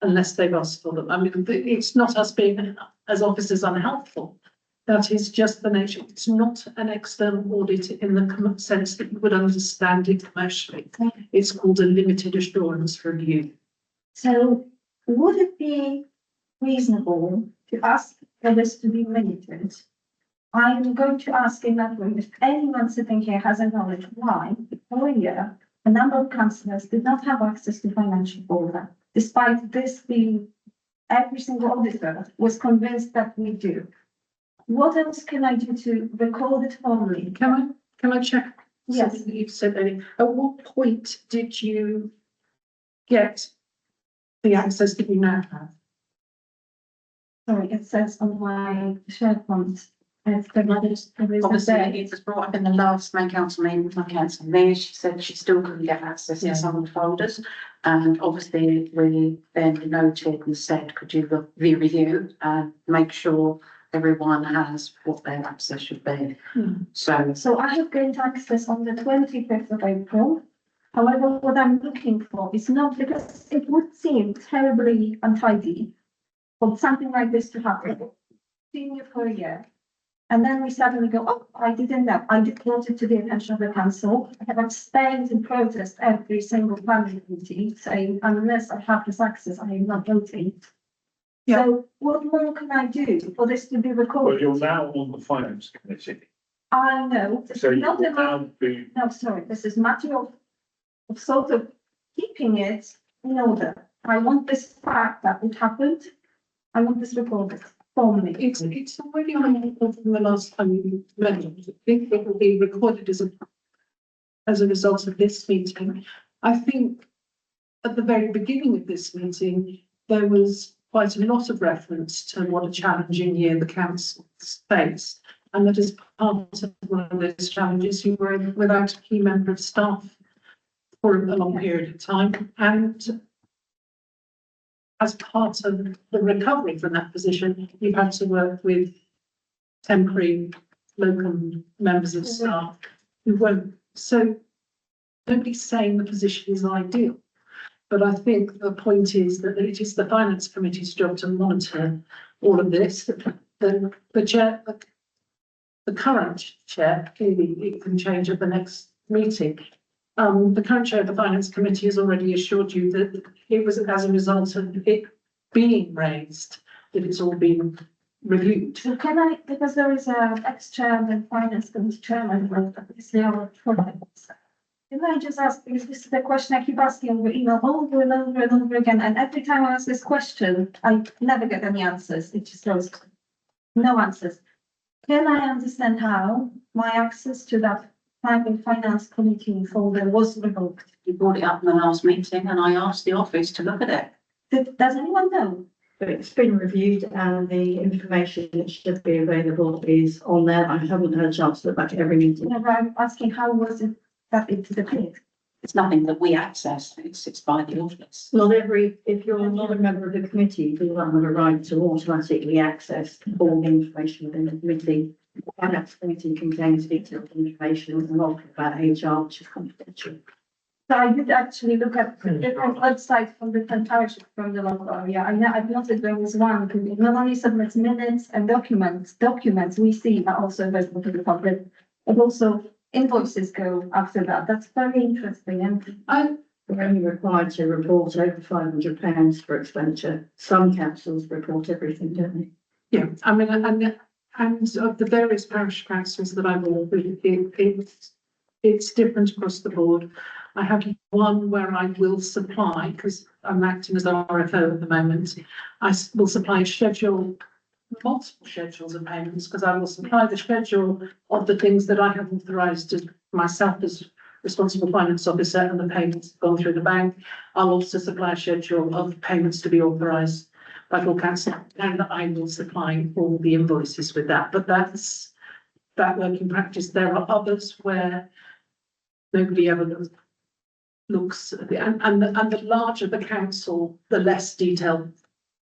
unless they've asked for them. I mean, it's not us being as officers unhelpful. That is just the nature. It's not an external audit in the sense that you would understand it commercially. It's called a limited assurance review. So would it be reasonable to ask for this to be limited? I'm going to ask in that way, if anyone sitting here has a knowledge why for a year, a number of councillors did not have access to financial order, despite this being every single auditor was convinced that we do. What else can I do to record it formally? Can I check? Yes. Something that you've said, Ellie? At what point did you get the access that you now have? Sorry, it says on my SharePoint. Obviously, it was brought up in the last main council meeting with my council mayor. She said she still couldn't get access to some of the folders. And obviously, we then noted and said, could you review and make sure everyone has what their access should be. So I have gained access on the 25th of April. However, what I'm looking for is not, because it would seem terribly untidy for something like this to happen. Senior for a year. And then we suddenly go, oh, I didn't know. I brought it to the attention of the council. I have abstained in protest every single planning committee, saying unless I have this access, I am not voting. Yeah. So what more can I do for this to be Well, recorded? you're now on the finance committee, I know. This so is you not will a matter, now be, no, sorry, this is matter of sort of keeping it in order. I want this fact that it happened. I want this recorded formally. It's already on record from the last time you met. I think it will be recorded as a result of this meeting. I think at the very beginning of this meeting, there was quite a lot of reference to what a challenging year the council faced. And that as part of one of those challenges, you were without a key member of staff for a long period of time. And as part of the recovery from that position, you've had to work with temporary local members of staff who won't. So nobody's saying the position is ideal. But I think the point is that it is the finance committee's job to monitor all of this. The chair, the current chair, clearly it can change at the next meeting. The current chair of the finance committee has already assured you that it was as a result of it being raised that it's all been reviewed. So can I, because there is a ex-chairman, finance committee chairman, with obviously our products. Can I just ask, because this is the question I keep asking over email over and over and over again, and every time I ask this question, I never get any answers. It just goes, no answers. Can I understand how my access to that private finance committee folder was revoked. You brought it up in the last meeting and I asked the office to look at it. Does anyone know? But it's been reviewed and the information that should be available is on there. I haven't had a chance to look back at every meeting. No, but I'm asking how was it that it disappeared? It's nothing that we access, it's by the office. Not every, if you're not a member of the committee, you don't have a right to automatically access all the information within the committee. The finance committee contains detailed information and a lot about HR, which is confidential. So I did actually look at different websites from different parishes from the local area. I've noticed there was one who not only submits minutes and documents we see are also available to the public, but also invoices go after that. That's very interesting. And We're only required to report over £500 for expenditure. Some councils report everything, don't they? Yeah, I mean, and of the various parish councils that I work with, it's different across the board. I have one where I will supply, because I'm acting as RFO at the moment, I will supply multiple schedules of payments, because I will supply the schedule of the things that I have authorised as myself as responsible finance officer and the payments gone through the bank. I'll also supply a schedule of payments to be authorised by full council, and I will supply all the invoices with that. But that's that working practice. There are others where nobody ever looks at the, and the larger the council, the less detailed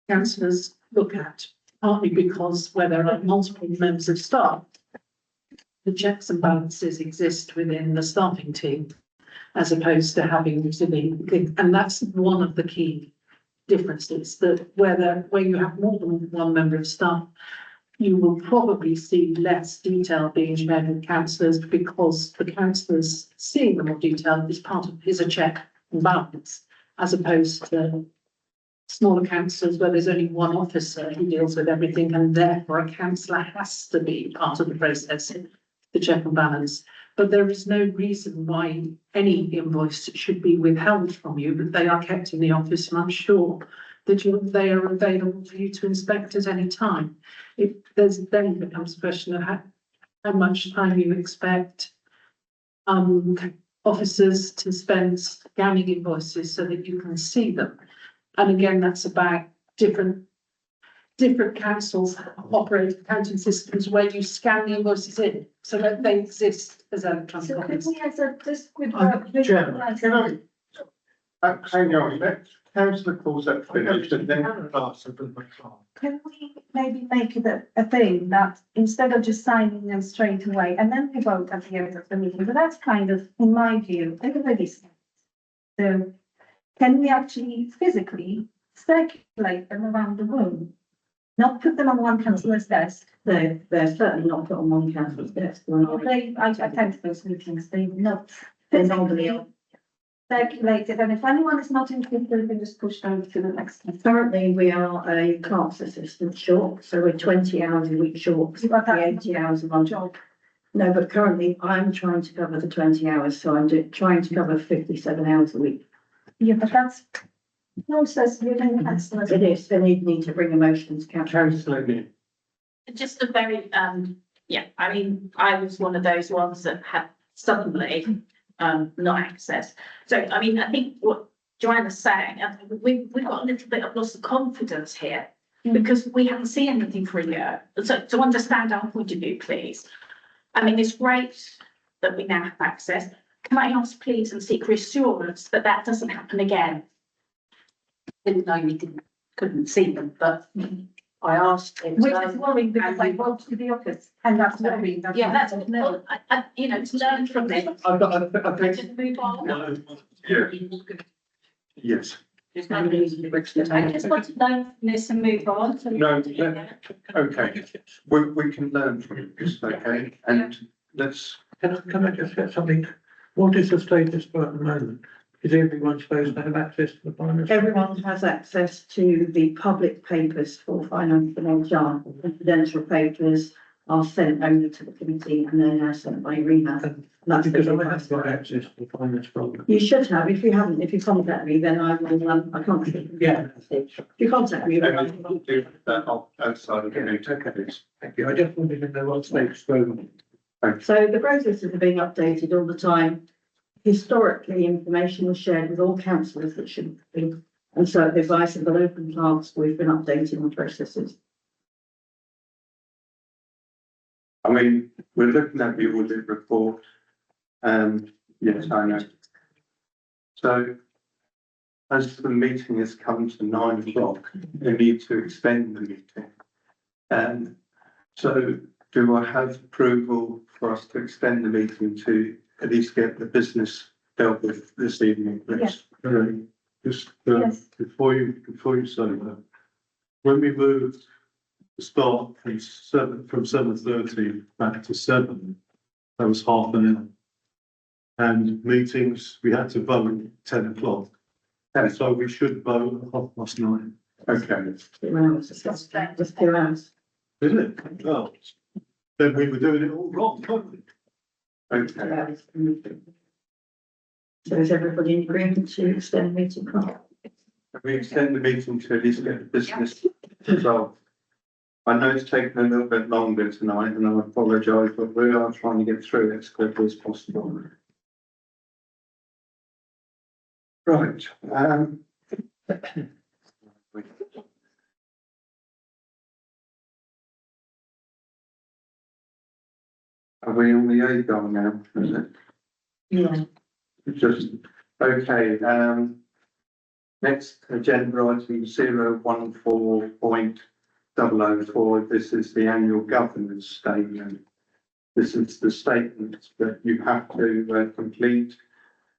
councillors look at, partly because where there are multiple members of staff, the checks and balances exist within the staffing team, as opposed to having to be, and that's one of the key differences, that where you have more than one member of staff, you will probably see less detail being shared with councillors, because the councillors seeing the more detail is a check and balance, as opposed to smaller councils where there's only one officer who deals with everything, and therefore a councillor has to be part of the process, the check and balance. But there is no reason why any invoice should be withheld from you, but they are kept in the office, and I'm sure that they are available for you to inspect at any time. Then becomes a question of how much time you expect officers to spend scanning invoices so that you can see them. And again, that's about different councils operate accounting systems where you scan the invoices in so that they exist as electronic so could copies. we as a discrete. Chairman, can I, hang on, let councillor calls that finished and then Can we maybe make it a thing that instead of just signing them straight away and then we vote at the end of the meeting, but that's kind of, in my view, everybody's. So can we actually physically circulate them around the room? Not put them on one councillor's desk. They're certainly not put on one councillor's desk. I attend those meetings, they're not They're normally circulated, and if anyone is not interested, they can just push over to the next one. Currently, we are a clerk's assistant short, so we're 20 hours a week short, But the that's 80 hours a month. job. No, but currently I'm trying to cover the 20 hours, so I'm trying to cover 57 hours a week. Yeah, but that's process within councillors. It is, then you'd need to bring a motion to council. Just a very, yeah, I mean, I was one of those ones that had suddenly not access. So, I mean, I think what Joanna's saying, we've got a little bit of loss of confidence here because we haven't seen anything for a year. So to understand our point of view, please. I mean, it's great that we now have access. Can I ask, please, and seek reassurance that that doesn't happen again? Didn't know you couldn't see them, but I asked. Which is worrying because I wrote to the office and that's worrying. Yeah, that's, well, you know, to learn from this. Just move on. Yes. There's no reason to extend. I just want to learn from this and move on. No, okay, we can learn from this, okay, and let's. Can I just get something? What is the status for at the moment? Is everyone supposed to have access to the finance? Everyone has access to the public papers for finance and HR. Confidential papers are sent only to the committee and then are sent by email. That's Because I the have got access to the finance problem. You should have. If you haven't, if you contact me, then I will, I can't. Yeah. If you contact me. And we'll do that outside of the meeting. Okay, thank you. I just wanted to know what status going on. So the processes are being updated all the time. Historically, information was shared with all councillors that should be. And so at the advice of the local clerks, we've been updating the processes. I mean, we're looking at the audit report. Yes, I know. So as the meeting has come to 9 o'clock, we need to extend the meeting. So do I have approval for us to extend the meeting to at least get the business dealt with this evening, please? Just, Yes. before you say that, when we moved the start from 7:30 back to 7, that was half an hour. And meetings, we had to vote at 10 o'clock. And so we should vote at 9:30. Okay. 2 hours, just 2 hours. Isn't it? Well, then we were doing it all wrong, weren't we? Okay. So is everybody in agreement to extend the meeting? We extend the meeting to at least get the business resolved. I know it's taken a little bit longer tonight and I apologise, but we are trying to get through it as quickly as possible. Right, are we on the AGAR now, is it? Yeah. Just, okay, next agenda item 014.004. This is the annual governance statement. This is the statement that you have to complete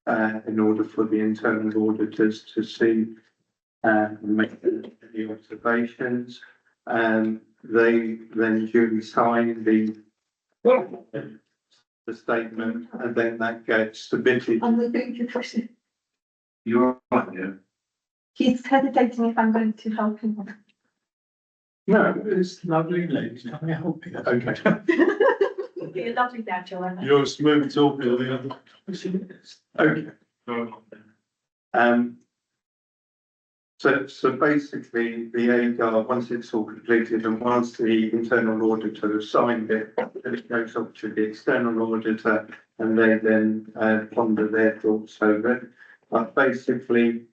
in order for the internal auditors to see and make any observations. They then duly sign the statement and then that gets submitted. I'm going to push it. You're right, yeah. He's hesitating if I'm going to help him. No, It's lovely, ladies. Can I help you? okay. It'd be a lovely day, Joanna. You're a smooth talker, Leon. Okay. So basically the AGAR, once it's all completed and once the internal auditor has signed it, then it goes up to the external auditor and they then ponder their thoughts over it. But basically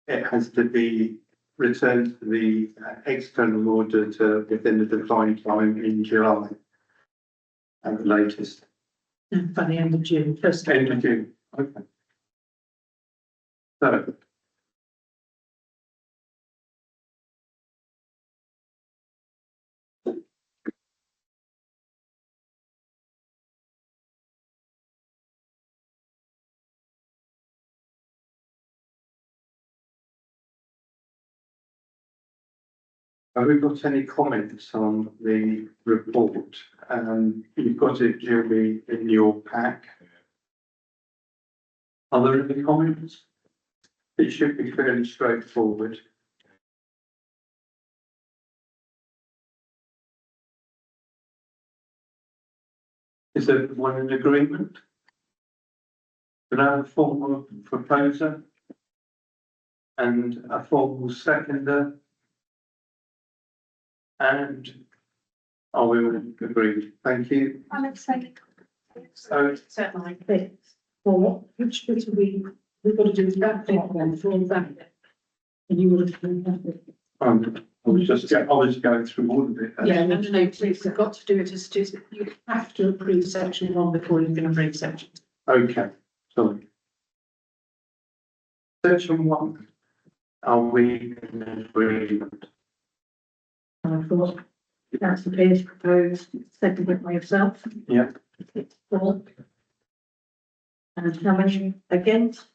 it has to be returned to the external auditor within the defined time in July at the latest. By the end of June, first. End of June, okay. So. Have we got any comments on the report? You've got it duly in your pack. Are there any comments? It should be fairly straightforward. Is everyone in agreement? Can I have a formal proposer? And a formal seconder? And are we all agreed? Thank you. I'm excited. So, Certainly. Well, which bit are we've got to do that thing then, for that. And you would have done that. I was going through all of it. Yeah, no, please, you've got to do it as it is. You have to approve section 1 before you can approve section 2. Okay, sorry. Section 1. Are we in agreement? I thought councillor Pearce proposed, seconded by yourself. Yeah. Four. And how many against?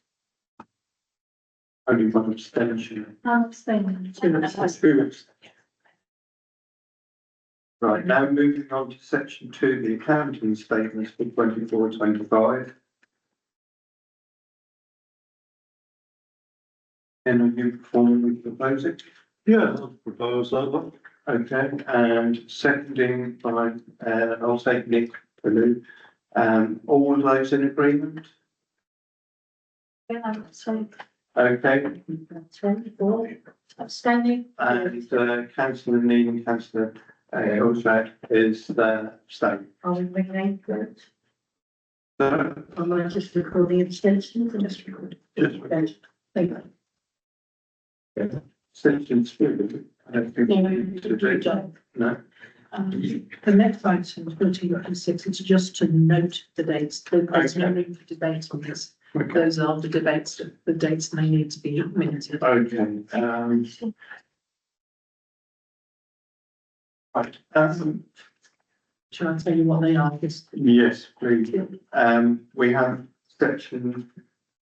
Only one abstention. I'm abstaining. Two abstentions. Two abstentions. Right, now moving on to section 2, the accounting statements for 24-25. And are you formally proposing? Yeah, I'll propose that one. Okay, and seconding by, I'll take Nick Pellew. All those in agreement? Yeah, I'm sorry. Okay, Four. Abstaining. and councillor Neal and councillor Also is the state. Are we bringing vote? So, Am I just recording abstentions or just recording? just Vote. Thank you. extension spirit, I don't think we need to do, no. The next item, 14.6, is just to note the dates. There's no room for debate on this. Okay. Those are the debates, the dates they need to be minuted. Okay, right, Shall I tell you what they are? yes, please. We have section.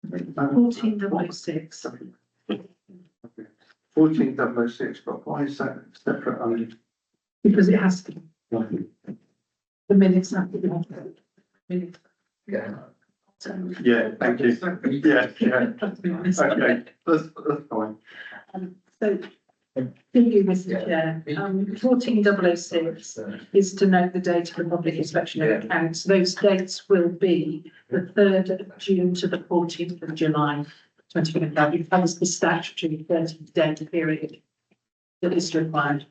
14.06. 14.06, but why is that separate only? Because it has to be. The minutes have to be. Minutes. Yeah, thank you. Yeah, okay, that's fine. So, thank you, Mr. Chair. 14.06 is to note the date of the public inspection of accounts. Those dates will be the 3rd of June to the 14th of July 2025. It covers the statutory 30-day period that is required.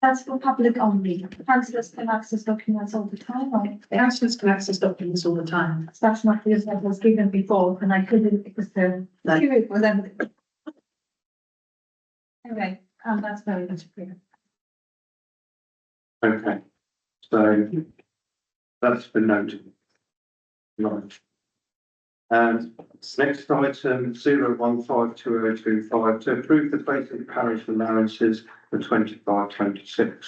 That's for public only. Councillors can access documents all the time, right? Councillors can access documents all the time. That's not the that was given before, and I couldn't because the period was ended. Anyway, that's very much clear. Okay, so that's been noted. Right. Next item, 01520025, to approve the basic parish allowances for 25-26.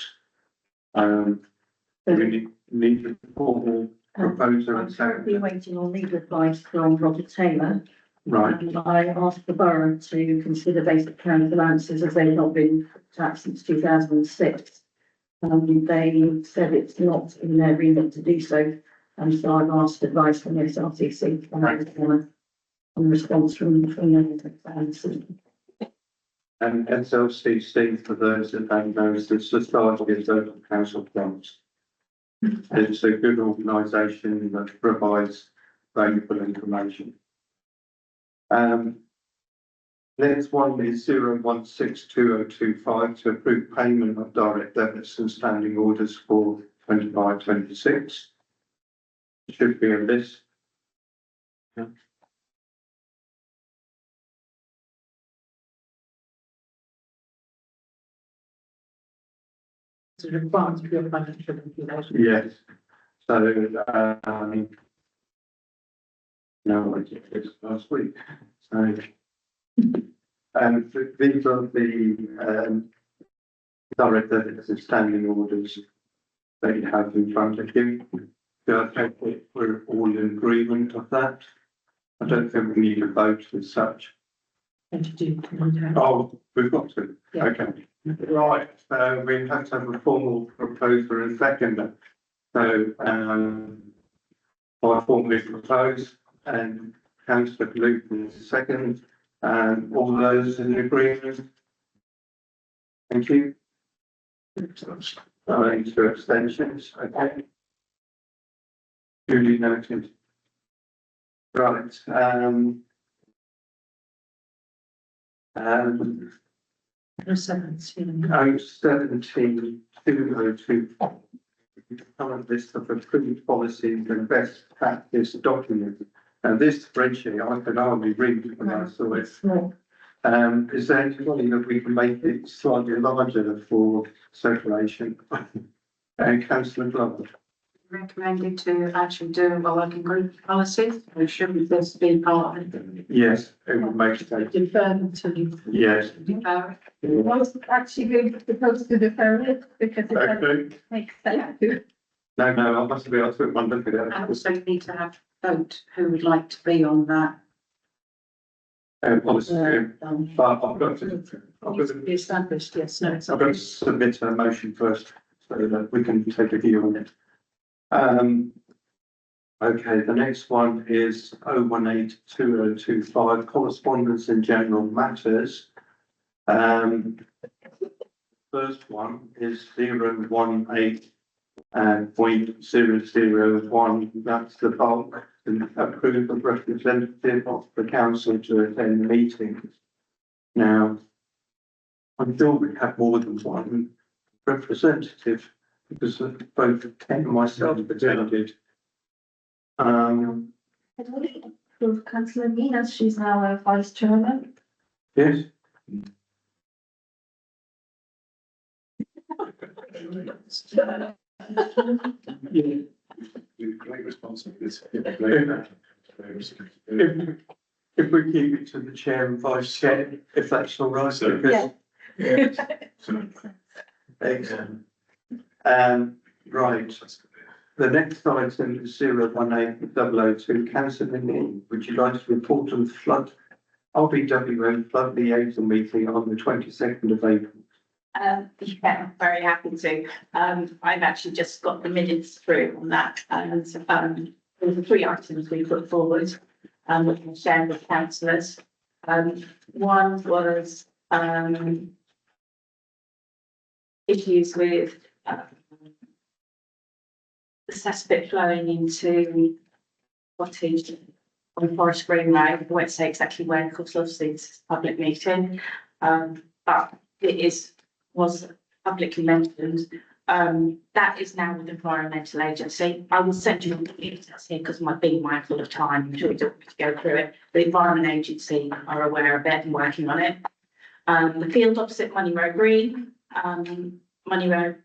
We need a formal proposal. I'm currently waiting on legal advice from Robert Taylor. Right, And I asked the borough to consider basic parish allowances as they've not been taxed since 2006. They said it's not in their remit to do so. And so I've asked advice from the SRCC on response from them. and SLCC, for those that don't know, is the Society of Local Council Plans. It's a good organisation that provides valuable information. Next one is 01620025, to approve payment of direct debits and standing orders for 25-26. Should be a list. Yeah. It's a requirement for your financial information. Yes, so, no, I did this last week, so. These are the, direct debits and standing orders that you have in front of you. So I think we're all in agreement of that. I don't think we need a vote as such. And to do. Oh, we've got to, Yeah. okay. Right, we have to have a formal proposer and seconder. So, I formally propose and councillor Luton is second, and all those in agreement? Thank you. Owing to abstentions, okay. Duly noted. Right, 017-202. Current list of approved policies and best practice documents. And this spreadsheet, I could hardly read when I saw it. Is there any way that we can make it slightly larger for circulation? And councillor Glover. Recommended to actually do a working group policy, which shouldn't this be part of it? Yes, it would make sense. Defer to. Yes. Defer. I was actually going to propose to defer it because it Okay. makes sense. No, I must be able to one look at I it. also need to have vote who would like to be on that. Policy, but I've got to Needs to be established, yes, no, it's. I've got to submit a motion first so that we can take a view on it. Okay, the next one is 018-2025, correspondence and general matters. First one is 018.001, that's the bulk, and approve of representative of the council to attend meetings. Now, I'm sure we have more than one, representative because of both Ken and myself attended. Can we approve councillor Nina? She's now a vice chairman. Yes, With great responsibility. if we keep it to the chair and vice chair, if that's all right, So- because. So, Excellent. Right, the next item is 018-002, councillor Ning, would you like to report on flood, RBWM flood liaison meeting on the 22nd of April? Yeah, very happy to. I've actually just got the minutes through on that, and there were 3 items we put forward, which we shared with councillors. One was issues with the cesspit flowing into cottage on Forest Green Road. I won't say exactly where, because obviously it's a public meeting, but it was publicly mentioned. That is now with the Environmental Agency. I will send you all the details here because I'm being mindful of time. I'm sure we don't have to go through it. The Environment Agency are aware of it and working on it. The field opposite Money Road Green, Money Road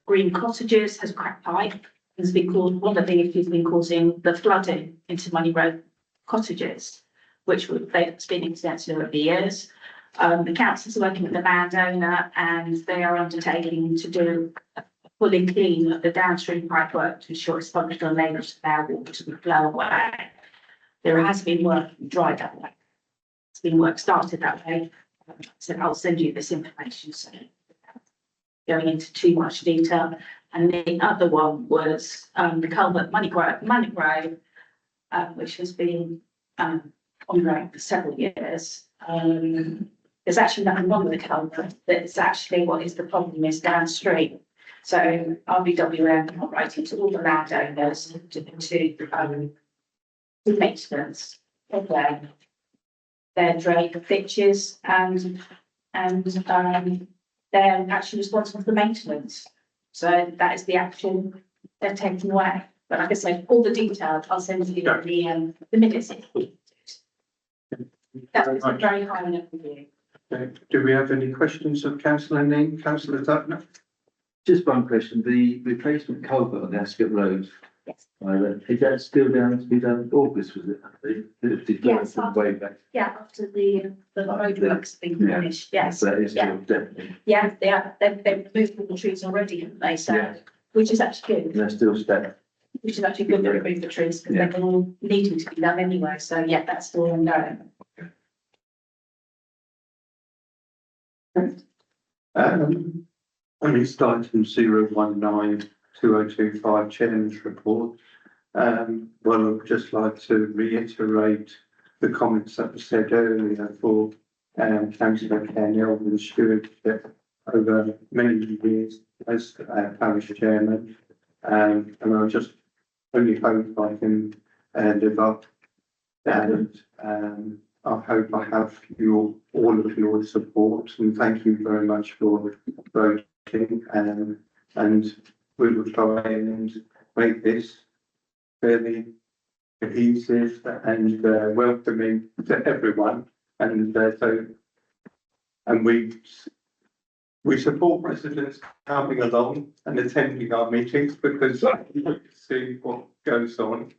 Green Cottages has a cracked pipe. It's been caused, one of the issues been causing the flooding into Money Road Cottages, which they've been extensive over the years. The council's working with the landowner and they are undertaking to do a fully clean of the downstream pipework to ensure it's functional and able to allow water to flow away. There has been work dried that way. It's been work started that way. So I'll send you this information. So going into too much detail. And the other one was the culvert Money Road, which has been ongoing for several years. There's actually nothing wrong with the culvert. That's actually what is the problem is downstream. So RBWM are writing to all the landowners to maintenance of their drain fixtures and they're actually responsible for the maintenance. So that is the action they're taking away. But like I said, all the details, I'll send you the minutes. That's a very high level view. Okay. Do we have any questions of councillor Ning, councillor Dutton? Just one question, the replacement culvert on the Ascot Road. Yes. Is that still down to be done in August, was it? It deferred Yes, from way back. Yeah, after the roadworks being finished, yes. So that is still definitely, Yeah, they've moved all the trees already, haven't they? So, Yeah. which is actually good, they're still staying. which is actually good to remove the trees because they're all needing to be done anyway. So yeah, that's still ongoing. And it's item 019-2025 chairman's report. Well, I'd just like to reiterate the comments that were said earlier for councillor Ken Elvin's stewardship over many years as parish chairman. And I just only hope I can live up and I hope I have all of your support and thank you very much for voting and we will try and make this fairly cohesive and welcoming to everyone and we support residents coming along and attending our meetings because we like to see what goes on.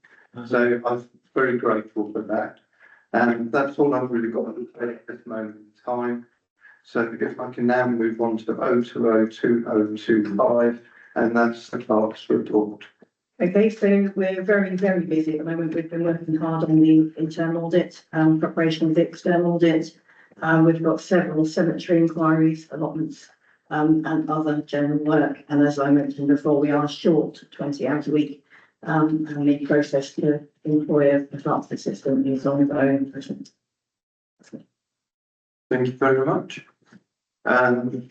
So I'm very grateful for that. And that's all I've really got to say at this moment in time. So if I can now move on to 0202025, and that's the clerk's report. Okay, so we're very, very busy at the moment. We've been working hard on the internal audit, preparation of the external audit. We've got several cemetery inquiries, allotments, and other general work. And as I mentioned before, we are short 20 hours a week. And the process to employ a clerk's assistant is ongoing at present. Thank you very much. The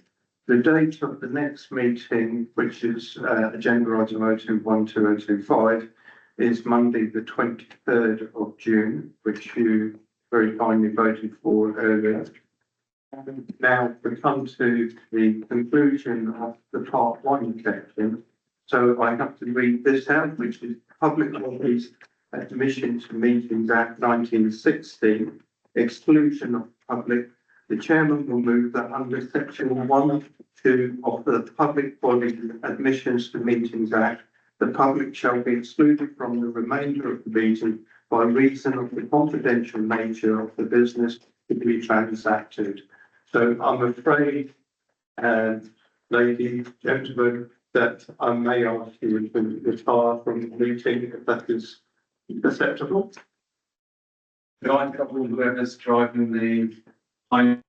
date of the next meeting, which is agenda item 0212025, is Monday, the 23rd of June, which you very kindly voted for earlier. Now we come to the conclusion of the part one section. So I have to read this out, which is Public Bodies Admission to Meetings Act 1960, exclusion of public. The chairman will move that under section 1, 2 of the Public Bodies Admissions to Meetings Act, the public shall be excluded from the remainder of the meeting by reason of the confidential nature of the business to be transacted. So I'm afraid, ladies, gentlemen, that I may ask you to retire from the meeting if that is acceptable. Could I cover whoever's driving the